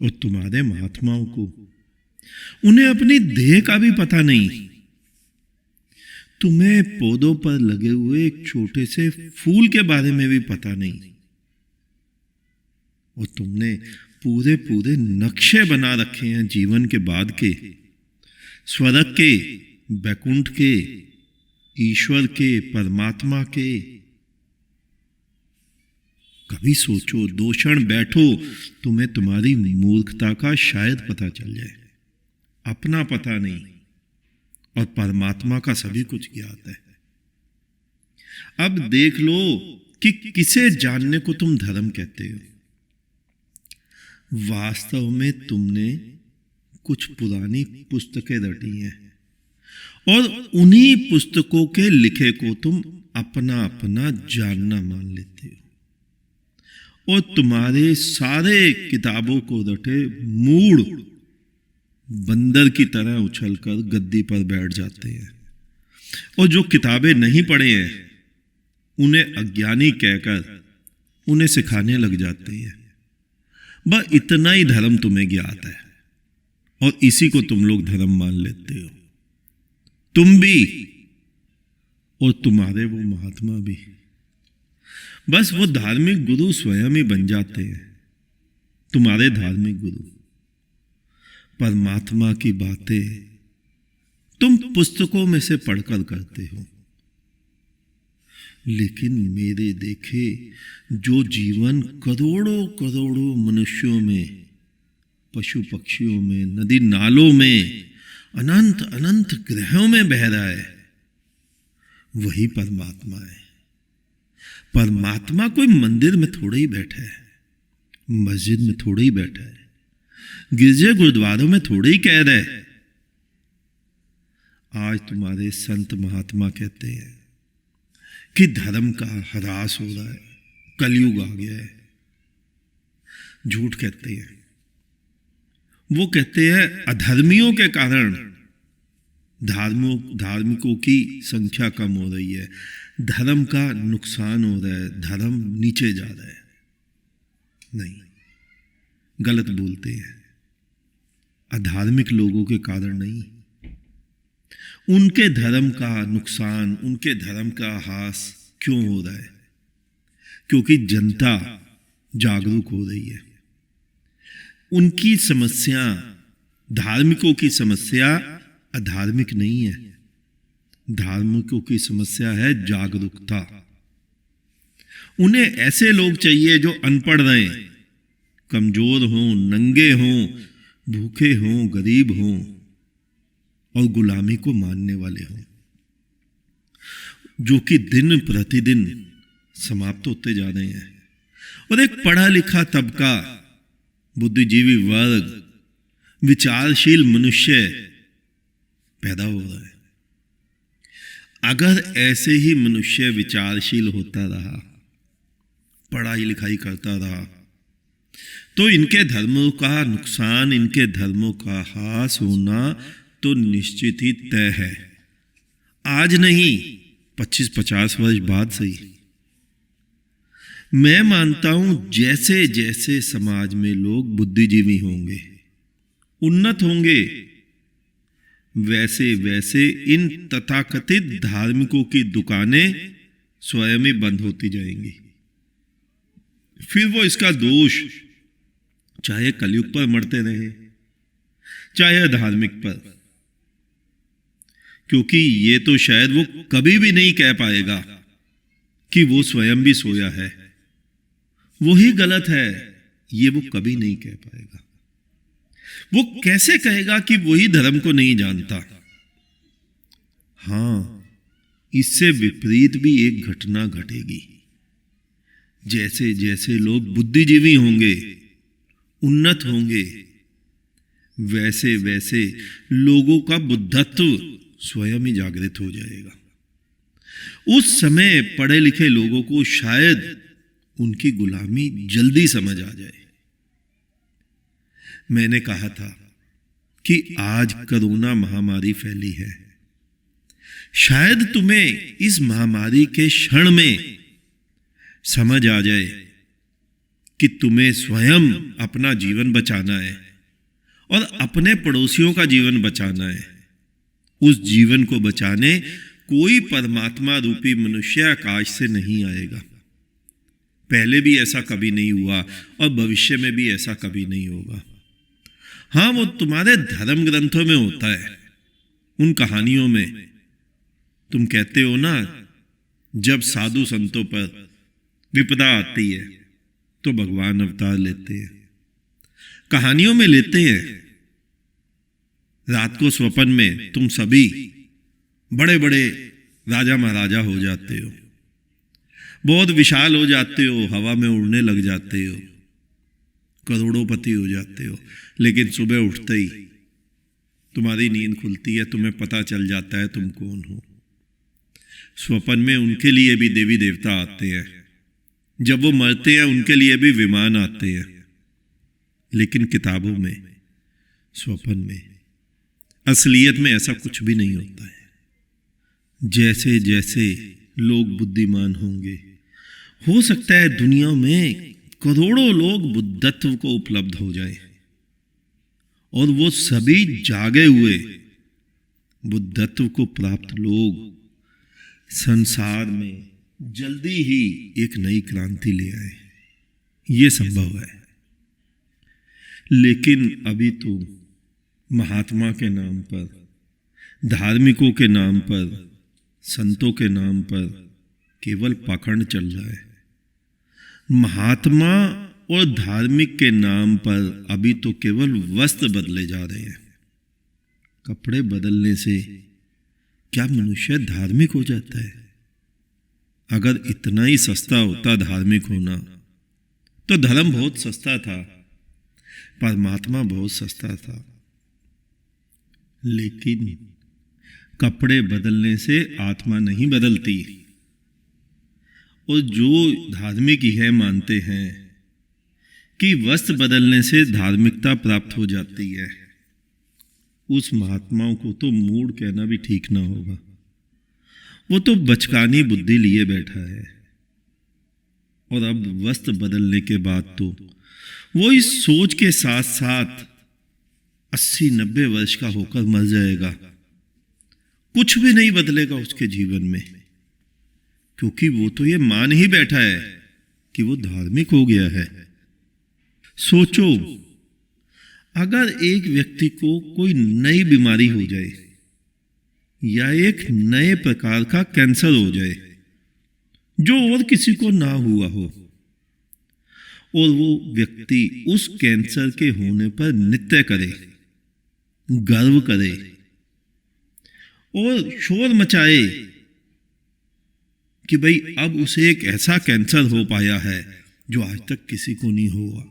और तुम्हारे महात्माओं को, उन्हें अपनी देह का भी पता नहीं। तुम्हें पौधों पर लगे हुए एक छोटे से फूल के बारे में भी पता नहीं। और तुमने पूरे पूरे नक्शे बना रखे हैं जीवन के बाद के, स्वर्ग के, वैकुंठ के, ईश्वर के, परमात्मा के। कभी सोचो, दो क्षण बैठो, तुम्हें तुम्हारी मूर्खता का शायद पता चल जाए। अपना पता नहीं और परमात्मा का सभी कुछ ज्ञात है। अब देख लो कि किसे जानने को तुम धर्म कहते हो। वास्तव में तुमने कुछ पुरानी पुस्तकें रटी हैं और उन्हीं पुस्तकों के लिखे को तुम अपना अपना जानना मान लेते हो और तुम्हारे सारे किताबों को रटे मूड बंदर की तरह उछलकर गद्दी पर बैठ जाते हैं और जो किताबें नहीं पढ़े हैं उन्हें अज्ञानी कहकर उन्हें सिखाने लग जाते हैं। बस इतना ही धर्म तुम्हें ज्ञात है और इसी को तुम लोग धर्म मान लेते हो, तुम भी और तुम्हारे वो महात्मा भी। बस वो धार्मिक गुरु स्वयं ही बन जाते हैं तुम्हारे धार्मिक गुरु। परमात्मा की बातें तुम पुस्तकों में से पढ़कर करते हो, लेकिन मेरे देखे जो जीवन करोड़ों करोड़ों मनुष्यों में, पशु पक्षियों में, नदी नालों में, अनंत अनंत ग्रहों में बह रहा है, वही परमात्मा है। परमात्मा कोई मंदिर में थोड़ा ही बैठा है, मस्जिद में थोड़ा ही बैठा है, गिरजे गुरुद्वारों में थोड़े ही कह रहे। आज तुम्हारे संत महात्मा कहते हैं कि धर्म का ह्रास हो रहा है, कलयुग आ गया है। झूठ कहते हैं। वो कहते हैं अधर्मियों के कारण धार्मिकों की संख्या कम हो रही है, धर्म का नुकसान हो रहा है, धर्म नीचे जा रहा है। नहीं, गलत बोलते हैं। अधार्मिक लोगों के कारण नहीं, उनके धर्म का नुकसान, उनके धर्म का ह्रास क्यों हो रहा है? क्योंकि जनता जागरूक हो रही है। उनकी समस्या, धार्मिकों की समस्या अधार्मिक नहीं है, धार्मिकों की समस्या है जागरूकता। उन्हें ऐसे लोग चाहिए जो अनपढ़ रहें, कमजोर हों, नंगे हों, भूखे हों, गरीब हों और गुलामी को मानने वाले हों, जो कि दिन प्रतिदिन समाप्त होते जा रहे हैं। और एक पढ़ा लिखा तबका, बुद्धिजीवी वर्ग, विचारशील मनुष्य पैदा हो रहा है। अगर ऐसे ही मनुष्य विचारशील होता रहा, पढ़ाई लिखाई करता रहा, तो इनके धर्मों का नुकसान, इनके धर्मों का ह्रास होना तो निश्चित ही तय है। आज नहीं, 25-50 वर्ष बाद सही। मैं मानता हूं जैसे जैसे समाज में लोग बुद्धिजीवी होंगे, उन्नत होंगे, वैसे वैसे इन तथाकथित धार्मिकों की दुकानें स्वयं ही बंद होती जाएंगी। फिर वो इसका दोष चाहे कलयुग पर मरते रहे, चाहे धार्मिक पर, क्योंकि ये तो शायद वो कभी भी नहीं कह पाएगा कि वो स्वयं भी सोया है। वो ही गलत है, ये वो कभी नहीं कह पाएगा। वो कैसे कहेगा कि वही धर्म को नहीं जानता? हां, इससे विपरीत भी एक घटना घटेगी। जैसे जैसे लोग बुद्धिजीवी होंगे, उन्नत होंगे, वैसे वैसे लोगों का बुद्धत्व स्वयं ही जागृत हो जाएगा। उस समय पढ़े लिखे लोगों को शायद उनकी गुलामी जल्दी समझ आ जाए। मैंने कहा था कि आज कोरोना महामारी फैली है, शायद तुम्हें इस महामारी के क्षण में समझ आ जाए कि तुम्हें स्वयं अपना जीवन बचाना है और अपने पड़ोसियों का जीवन बचाना है। उस जीवन को बचाने कोई परमात्मा रूपी मनुष्य आकाश से नहीं आएगा। पहले भी ऐसा कभी नहीं हुआ और भविष्य में भी ऐसा कभी नहीं होगा। हां, वो तुम्हारे धर्म ग्रंथों में होता है, उन कहानियों में। तुम कहते हो ना, जब साधु संतों पर विपदा आती है तो भगवान अवतार लेते हैं, कहानियों में लेते हैं। रात को स्वप्न में तुम सभी बड़े बड़े राजा महाराजा हो जाते हो, बहुत विशाल हो जाते हो, हवा में उड़ने लग जाते हो, करोड़ोंपति हो जाते हो। लेकिन सुबह उठते ही तुम्हारी नींद खुलती है, तुम्हें पता चल जाता है तुम कौन हो। स्वप्न में उनके लिए भी देवी देवता आते हैं, जब वो मरते हैं उनके लिए भी विमान आते हैं। लेकिन किताबों में, स्वप्न में, असलियत में ऐसा कुछ भी नहीं होता है। जैसे जैसे लोग बुद्धिमान होंगे, हो सकता है दुनिया में करोड़ों लोग बुद्धत्व को उपलब्ध हो जाएं, और वो सभी जागे हुए बुद्धत्व को प्राप्त लोग संसार में जल्दी ही एक नई क्रांति ले आए। ये संभव है। लेकिन अभी तो महात्मा के नाम पर, धार्मिकों के नाम पर, संतों के नाम पर केवल पाखंड चल रहा है। महात्मा और धार्मिक के नाम पर अभी तो केवल वस्त्र बदले जा रहे हैं। कपड़े बदलने से क्या मनुष्य धार्मिक हो जाता है? अगर इतना ही सस्ता होता धार्मिक होना, तो धर्म बहुत सस्ता था, परमात्मा बहुत सस्ता था। लेकिन कपड़े बदलने से आत्मा नहीं बदलती। और जो धार्मिक यह मानते हैं कि वस्त्र बदलने से धार्मिकता प्राप्त हो जाती है, उस महात्माओं को तो मूढ़ कहना भी ठीक ना होगा। वो तो बचकानी बुद्धि लिए बैठा है। और अब वस्त्र बदलने के बाद तो वो इस सोच के साथ साथ 80-90 वर्ष का होकर मर जाएगा। कुछ भी नहीं बदलेगा उसके जीवन में, क्योंकि वो तो ये मान ही बैठा है कि वो धार्मिक हो गया है। सोचो, अगर एक व्यक्ति को कोई नई बीमारी हो जाए या एक नए प्रकार का कैंसर हो जाए जो और किसी को ना हुआ हो, और वो व्यक्ति उस कैंसर के होने पर नृत्य करे, गर्व करे और शोर मचाए कि भाई अब उसे एक ऐसा कैंसर हो पाया है जो आज तक किसी को नहीं हुआ,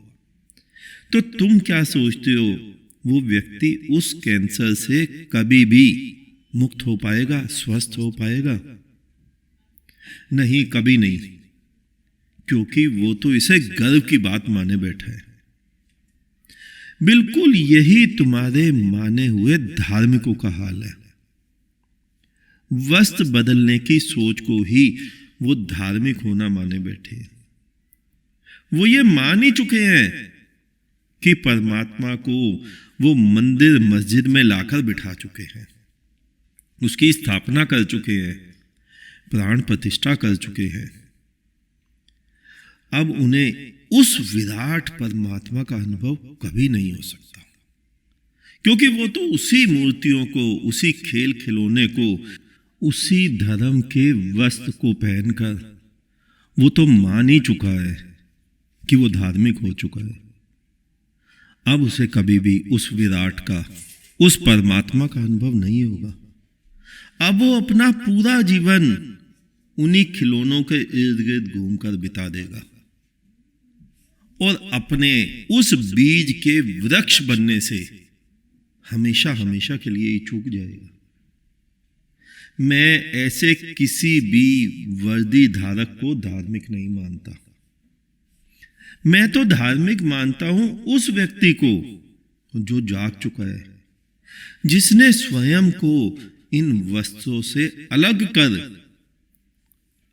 तो तुम क्या सोचते हो वो व्यक्ति उस कैंसर से कभी भी मुक्त हो पाएगा, स्वस्थ हो पाएगा? नहीं, कभी नहीं, क्योंकि वो तो इसे गर्व की बात माने बैठा है। बिल्कुल यही तुम्हारे माने हुए धार्मिकों का हाल है। वस्त्र बदलने की सोच को ही वो धार्मिक होना माने बैठे हैं। वो ये मान ही चुके हैं कि परमात्मा को वो मंदिर मस्जिद में लाकर बिठा चुके हैं, उसकी स्थापना कर चुके हैं, प्राण प्रतिष्ठा कर चुके हैं। अब उन्हें उस विराट परमात्मा का अनुभव कभी नहीं हो सकता, क्योंकि वो तो उसी मूर्तियों को, उसी खेल खिलौने को, उसी धर्म के वस्त्र को पहनकर वो तो मान ही चुका है कि वो धार्मिक हो चुका है। अब उसे कभी भी उस विराट का, उस परमात्मा का अनुभव नहीं होगा। अब वो अपना पूरा जीवन उन्हीं खिलौनों के इर्द गिर्द घूमकर बिता देगा और अपने उस बीज के वृक्ष बनने से हमेशा हमेशा के लिए ही चूक जाएगा। मैं ऐसे किसी भी वर्दी धारक को धार्मिक नहीं मानता। मैं तो धार्मिक मानता हूं उस व्यक्ति को जो जाग चुका है, जिसने स्वयं को इन वस्त्रों से अलग कर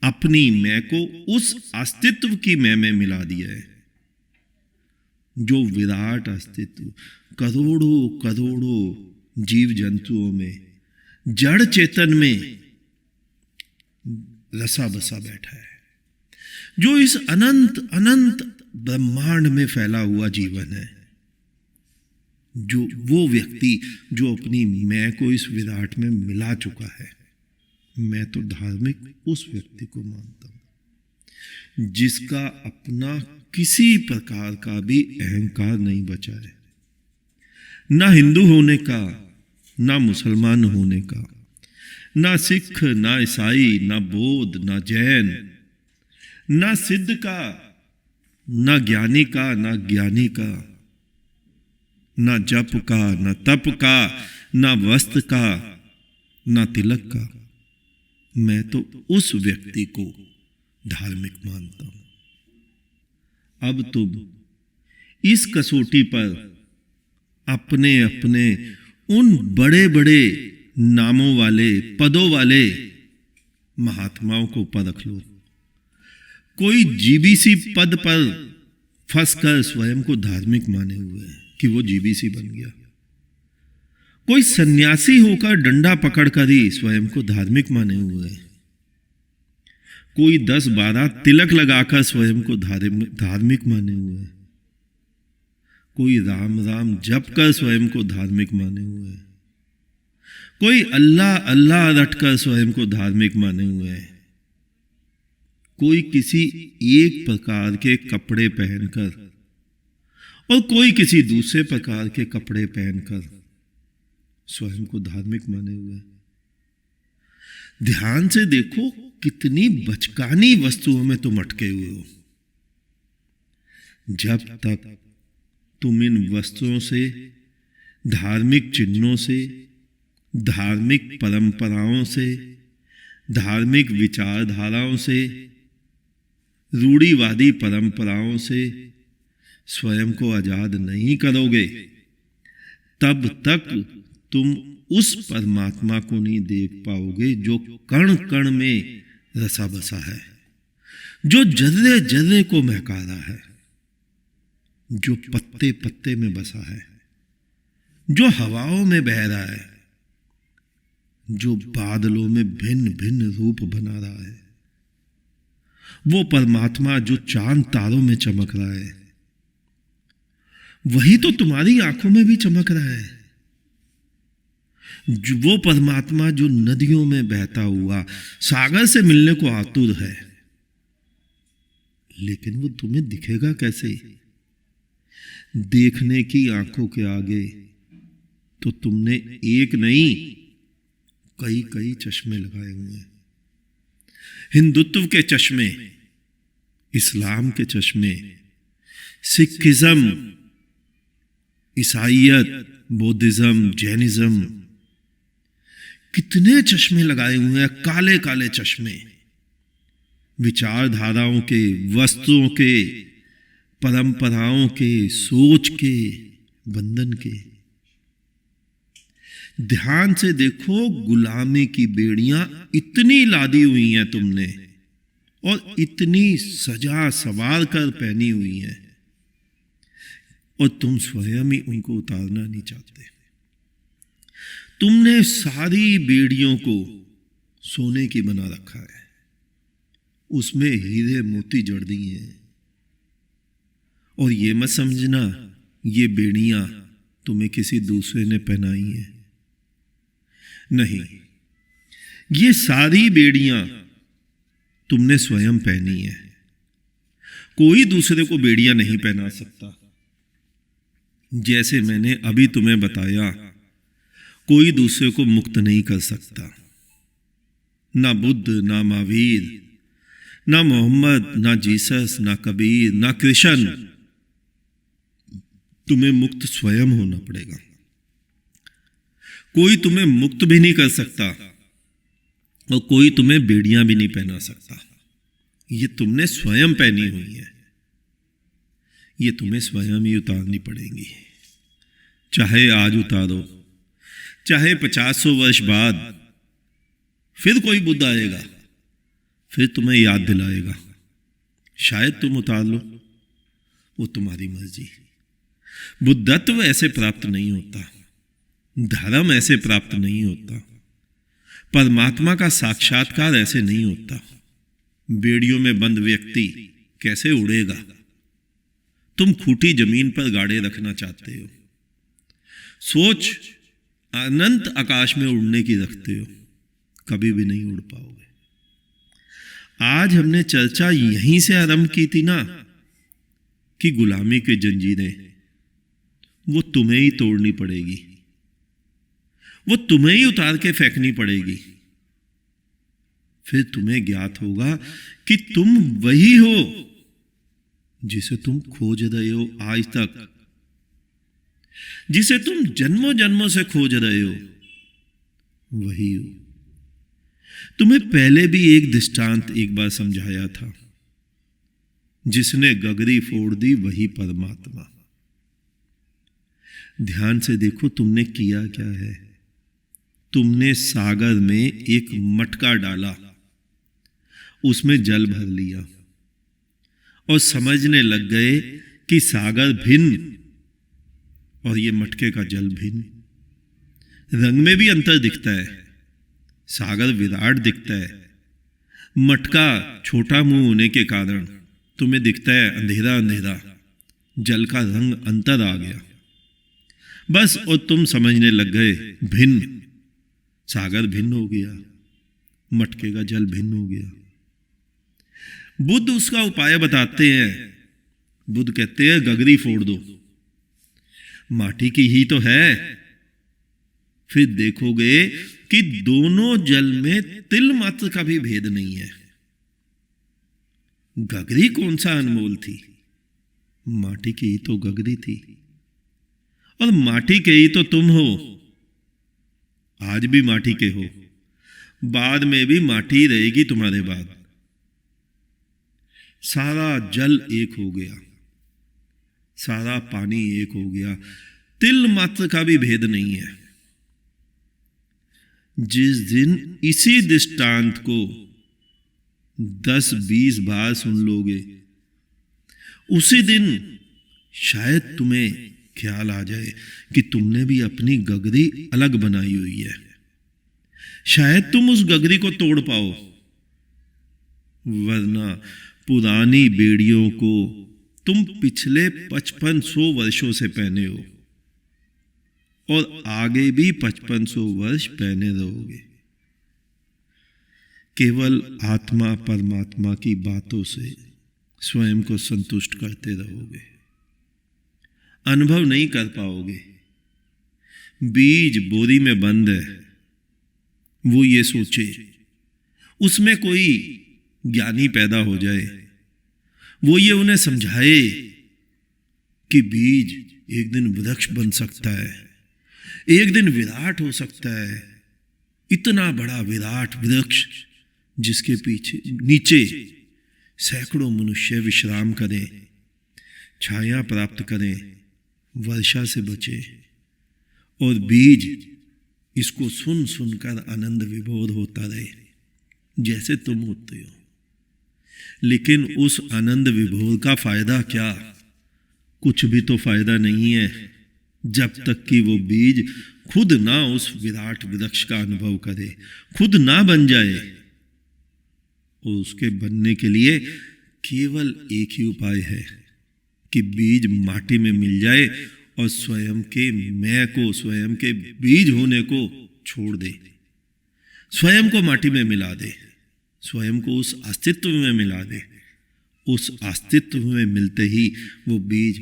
अपनी मैं को उस अस्तित्व की मैं में मिला दिया है, जो विराट अस्तित्व करोड़ों करोड़ों जीव जंतुओं में, जड़ चेतन में रसा बसा बैठा है, जो इस अनंत अनंत ब्रह्मांड में फैला हुआ जीवन है। जो वो व्यक्ति जो अपनी मैं को इस विराट में मिला चुका है, मैं तो धार्मिक उस व्यक्ति को मानता हूं जिसका अपना किसी प्रकार का भी अहंकार नहीं बचा है, ना हिंदू होने का, ना मुसलमान होने का, ना सिख, ना ईसाई, ना बौद्ध, ना जैन, ना सिद्ध का, ना ज्ञानी का, ना ज्ञानी का, ना जप का, ना तप का, ना वस्त्र का, ना तिलक का, मैं तो उस व्यक्ति को धार्मिक मानता हूं। अब तुम इस कसौटी पर अपने अपने उन बड़े बड़े नामों वाले, पदों वाले महात्माओं को परख लो। कोई जीबीसी पद पर फंसकर स्वयं को धार्मिक माने हुए है कि वो जीबीसी बन गया। कोई सन्यासी होकर डंडा पकड़कर ही स्वयं को धार्मिक माने हुए है। कोई 10-12 तिलक लगाकर स्वयं को धार्मिक माने हुए है। कोई राम राम जप कर स्वयं को धार्मिक माने हुए है। कोई अल्लाह अल्लाह रटकर स्वयं को धार्मिक माने हुए है। कोई किसी एक प्रकार के कपड़े पहनकर और कोई किसी दूसरे प्रकार के कपड़े पहनकर स्वयं को धार्मिक माने हुए है। ध्यान से देखो कितनी बचकानी वस्तुओं में तुम अटके हुए हो। जब तक तुम इन वस्तुओं से, धार्मिक चिन्हों से, धार्मिक परंपराओं से, धार्मिक विचारधाराओं से, रूढ़िवादी परंपराओं से स्वयं को आजाद नहीं करोगे, तब तक तुम उस परमात्मा को नहीं देख पाओगे जो कण कण में रसा बसा है, जो जर्रे जर्रे को महका रहा है, जो पत्ते पत्ते में बसा है, जो हवाओं में बह रहा है, जो बादलों में भिन्न भिन्न रूप बना रहा है। वो परमात्मा जो चांद तारों में चमक रहा है, वही तो तुम्हारी आंखों में भी चमक रहा है। वो परमात्मा जो नदियों में बहता हुआ सागर से मिलने को आतुर है, लेकिन वो तुम्हें दिखेगा कैसे? देखने की आंखों के आगे तो तुमने एक नहीं कई कई चश्मे लगाए हुए हैं। हिंदुत्व के चश्मे, इस्लाम के चश्मे, सिखिज्म, ईसाईयत, बौद्धिज्म, जैनिज्म, कितने चश्मे लगाए हुए हैं, काले काले चश्मे, विचारधाराओं के, वस्तुओं के, परंपराओं के, सोच के, बंधन के। ध्यान से देखो, गुलामी की बेड़ियां इतनी लादी हुई हैं तुमने और इतनी सजा सवार कर पहनी हुई हैं, और तुम स्वयं ही उनको उतारना नहीं चाहते। तुमने सारी बेड़ियों को सोने की बना रखा है, उसमें हीरे मोती जड़ दिए हैं, और ये मत समझना ये बेड़ियां तुम्हें किसी दूसरे ने पहनाई हैं। नहीं, ये सारी बेड़ियां तुमने स्वयं पहनी है। कोई दूसरे को बेड़ियां नहीं पहना सकता। जैसे मैंने अभी तुम्हें बताया, कोई दूसरे को मुक्त नहीं कर सकता। ना बुद्ध, ना महावीर, ना मोहम्मद, ना जीसस, ना कबीर, ना कृष्ण। तुम्हें मुक्त स्वयं होना पड़ेगा। कोई तुम्हें मुक्त भी नहीं कर सकता और कोई तुम्हें बेड़ियां भी नहीं पहना सकता। ये तुमने स्वयं पहनी हुई है, ये तुम्हें स्वयं ही उतारनी पड़ेंगी। चाहे आज उतारो, चाहे 500 वर्ष बाद फिर कोई बुद्ध आएगा, फिर तुम्हें याद दिलाएगा, शायद तुम उतार लो, वो तुम्हारी मर्जी। बुद्धत्व ऐसे प्राप्त नहीं होता, धर्म ऐसे प्राप्त नहीं होता, परमात्मा का साक्षात्कार ऐसे नहीं होता। बेड़ियों में बंद व्यक्ति कैसे उड़ेगा? तुम खूटी जमीन पर गाड़े रखना चाहते हो, सोच अनंत आकाश में उड़ने की रखते हो, कभी भी नहीं उड़ पाओगे। आज हमने चर्चा यहीं से आरंभ की थी ना, कि गुलामी की जंजीरें वो तुम्हें ही तोड़नी पड़ेगी, वो तुम्हें ही उतार के फेंकनी पड़ेगी। फिर तुम्हें ज्ञात होगा कि तुम वही हो जिसे तुम खोज रहे हो आज तक, जिसे तुम जन्मों जन्मों से खोज रहे हो, वही हो। तुम्हें पहले भी एक दृष्टांत एक बार समझाया था। जिसने गगरी फोड़ दी वही परमात्मा। ध्यान से देखो तुमने किया क्या है। तुमने सागर में एक मटका डाला, उसमें जल भर लिया और समझने लग गए कि सागर भिन्न और ये मटके का जल भिन्न। रंग में भी अंतर दिखता है, सागर विराट दिखता है, मटका छोटा मुंह होने के कारण तुम्हें दिखता है अंधेरा अंधेरा, जल का रंग अंतर आ गया बस। और तुम समझने लग गए भिन्न, सागर भिन्न हो गया, मटके का जल भिन्न हो गया। बुद्ध उसका उपाय बताते हैं। बुद्ध कहते हैं गगरी फोड़ दो, माटी की ही तो है। फिर देखोगे कि दोनों जल में तिल मात्र का भी भेद नहीं है। गगरी कौन सा अनमोल थी, माटी की ही तो गगरी थी, और माटी के ही तो तुम हो। आज भी माटी के हो, बाद में भी माटी रहेगी तुम्हारे बाद। सारा जल एक हो गया, सारा पानी एक हो गया, तिल मात्र का भी भेद नहीं है। जिस दिन इसी दृष्टांत को 10-20 बार सुन लोगे, उसी दिन शायद तुम्हें ख्याल आ जाए कि तुमने भी अपनी गगरी अलग बनाई हुई है। शायद तुम उस गगरी को तोड़ पाओ, वरना पुरानी बेड़ियों को तुम पिछले 5500 वर्षों से पहने हो और आगे भी 5500 वर्ष पहने रहोगे। केवल आत्मा परमात्मा की बातों से स्वयं को संतुष्ट करते रहोगे, अनुभव नहीं कर पाओगे। बीज बोरी में बंद है, वो ये सोचे उसमें कोई ज्ञानी पैदा हो जाए, वो ये उन्हें समझाए कि बीज एक दिन वृक्ष बन सकता है, एक दिन विराट हो सकता है। इतना बड़ा विराट वृक्ष जिसके पीछे नीचे सैकड़ों मनुष्य विश्राम करें, छाया प्राप्त करें, वर्षा से बचे, और बीज इसको सुन सुनकर आनंद विभोर होता रहे जैसे तुम होते हो। लेकिन उस आनंद विभोर का फायदा क्या? कुछ भी तो फायदा नहीं है जब तक कि वो बीज खुद ना उस विराट वृक्ष का अनुभव करे, खुद ना बन जाए। और उसके बनने के लिए केवल एक ही उपाय है कि बीज माटी में मिल जाए और स्वयं के मैं को, स्वयं के बीज होने को छोड़ दे, स्वयं को माटी में मिला दे, स्वयं को उस अस्तित्व में मिला दे। उस अस्तित्व में मिलते ही वो बीज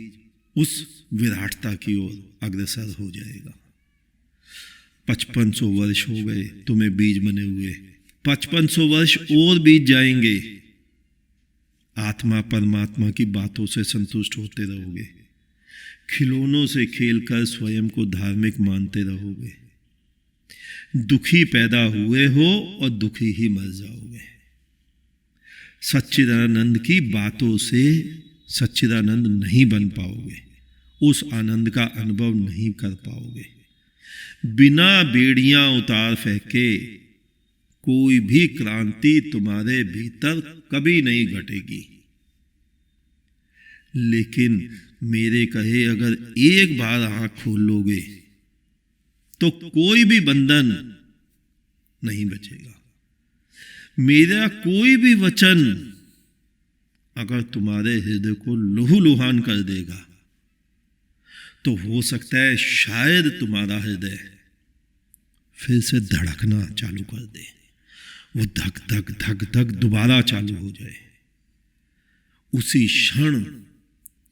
उस विराटता की ओर अग्रसर हो जाएगा। 5500 वर्ष हो गए तुम्हें बीज बने हुए, 5500 वर्ष और बीत जाएंगे। आत्मा परमात्मा की बातों से संतुष्ट होते रहोगे, खिलौनों से खेलकर स्वयं को धार्मिक मानते रहोगे। दुखी पैदा हुए हो और दुखी ही मर जाओगे। सच्चिदानंद की बातों से सच्चिदानंद नहीं बन पाओगे, उस आनंद का अनुभव नहीं कर पाओगे। बिना बेड़ियां उतार फेंके कोई भी क्रांति तुम्हारे भीतर कभी नहीं घटेगी। लेकिन मेरे कहे अगर एक बार आंख खोल लोगे तो कोई भी बंधन नहीं बचेगा। मेरा कोई भी वचन अगर तुम्हारे हृदय को लहूलुहान कर देगा तो हो सकता है शायद तुम्हारा हृदय फिर से धड़कना चालू कर दे, वो धक धक धक धक दोबारा चालू हो जाए। उसी क्षण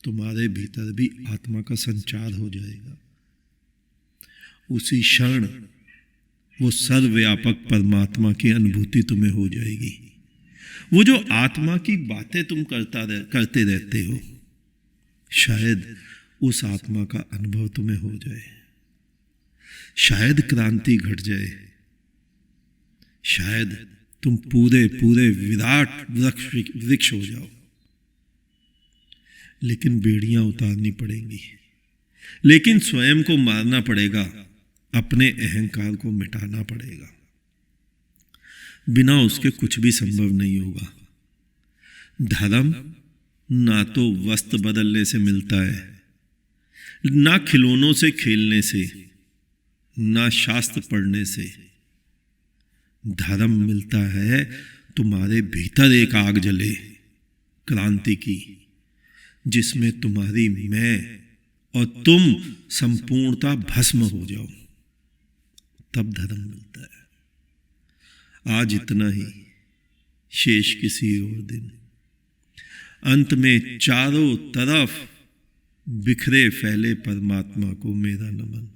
तुम्हारे भीतर भी आत्मा का संचार हो जाएगा। उसी क्षण वो सर्वव्यापक परमात्मा की अनुभूति तुम्हें हो जाएगी। वो जो आत्मा की बातें तुम करते रहते हो, शायद उस आत्मा का अनुभव तुम्हें हो जाए। शायद क्रांति घट जाए, शायद तुम पूरे पूरे विराट वृक्ष हो जाओ। लेकिन बेड़ियां उतारनी पड़ेंगी, लेकिन स्वयं को मारना पड़ेगा, अपने अहंकार को मिटाना पड़ेगा। बिना उसके कुछ भी संभव नहीं होगा। धर्म ना तो वस्त्र बदलने से मिलता है, ना खिलौनों से खेलने से, ना शास्त्र पढ़ने से। धर्म मिलता है तुम्हारे भीतर एक आग जले क्रांति की, जिसमें तुम्हारी मैं और तुम संपूर्णता भस्म हो जाओ, तब धर्म मिलता है। आज इतना ही, शेष किसी और दिन। अंत में चारों तरफ बिखरे फैले परमात्मा को मेरा नमन।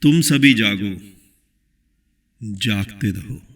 तुम सभी जागो, जागते रहो।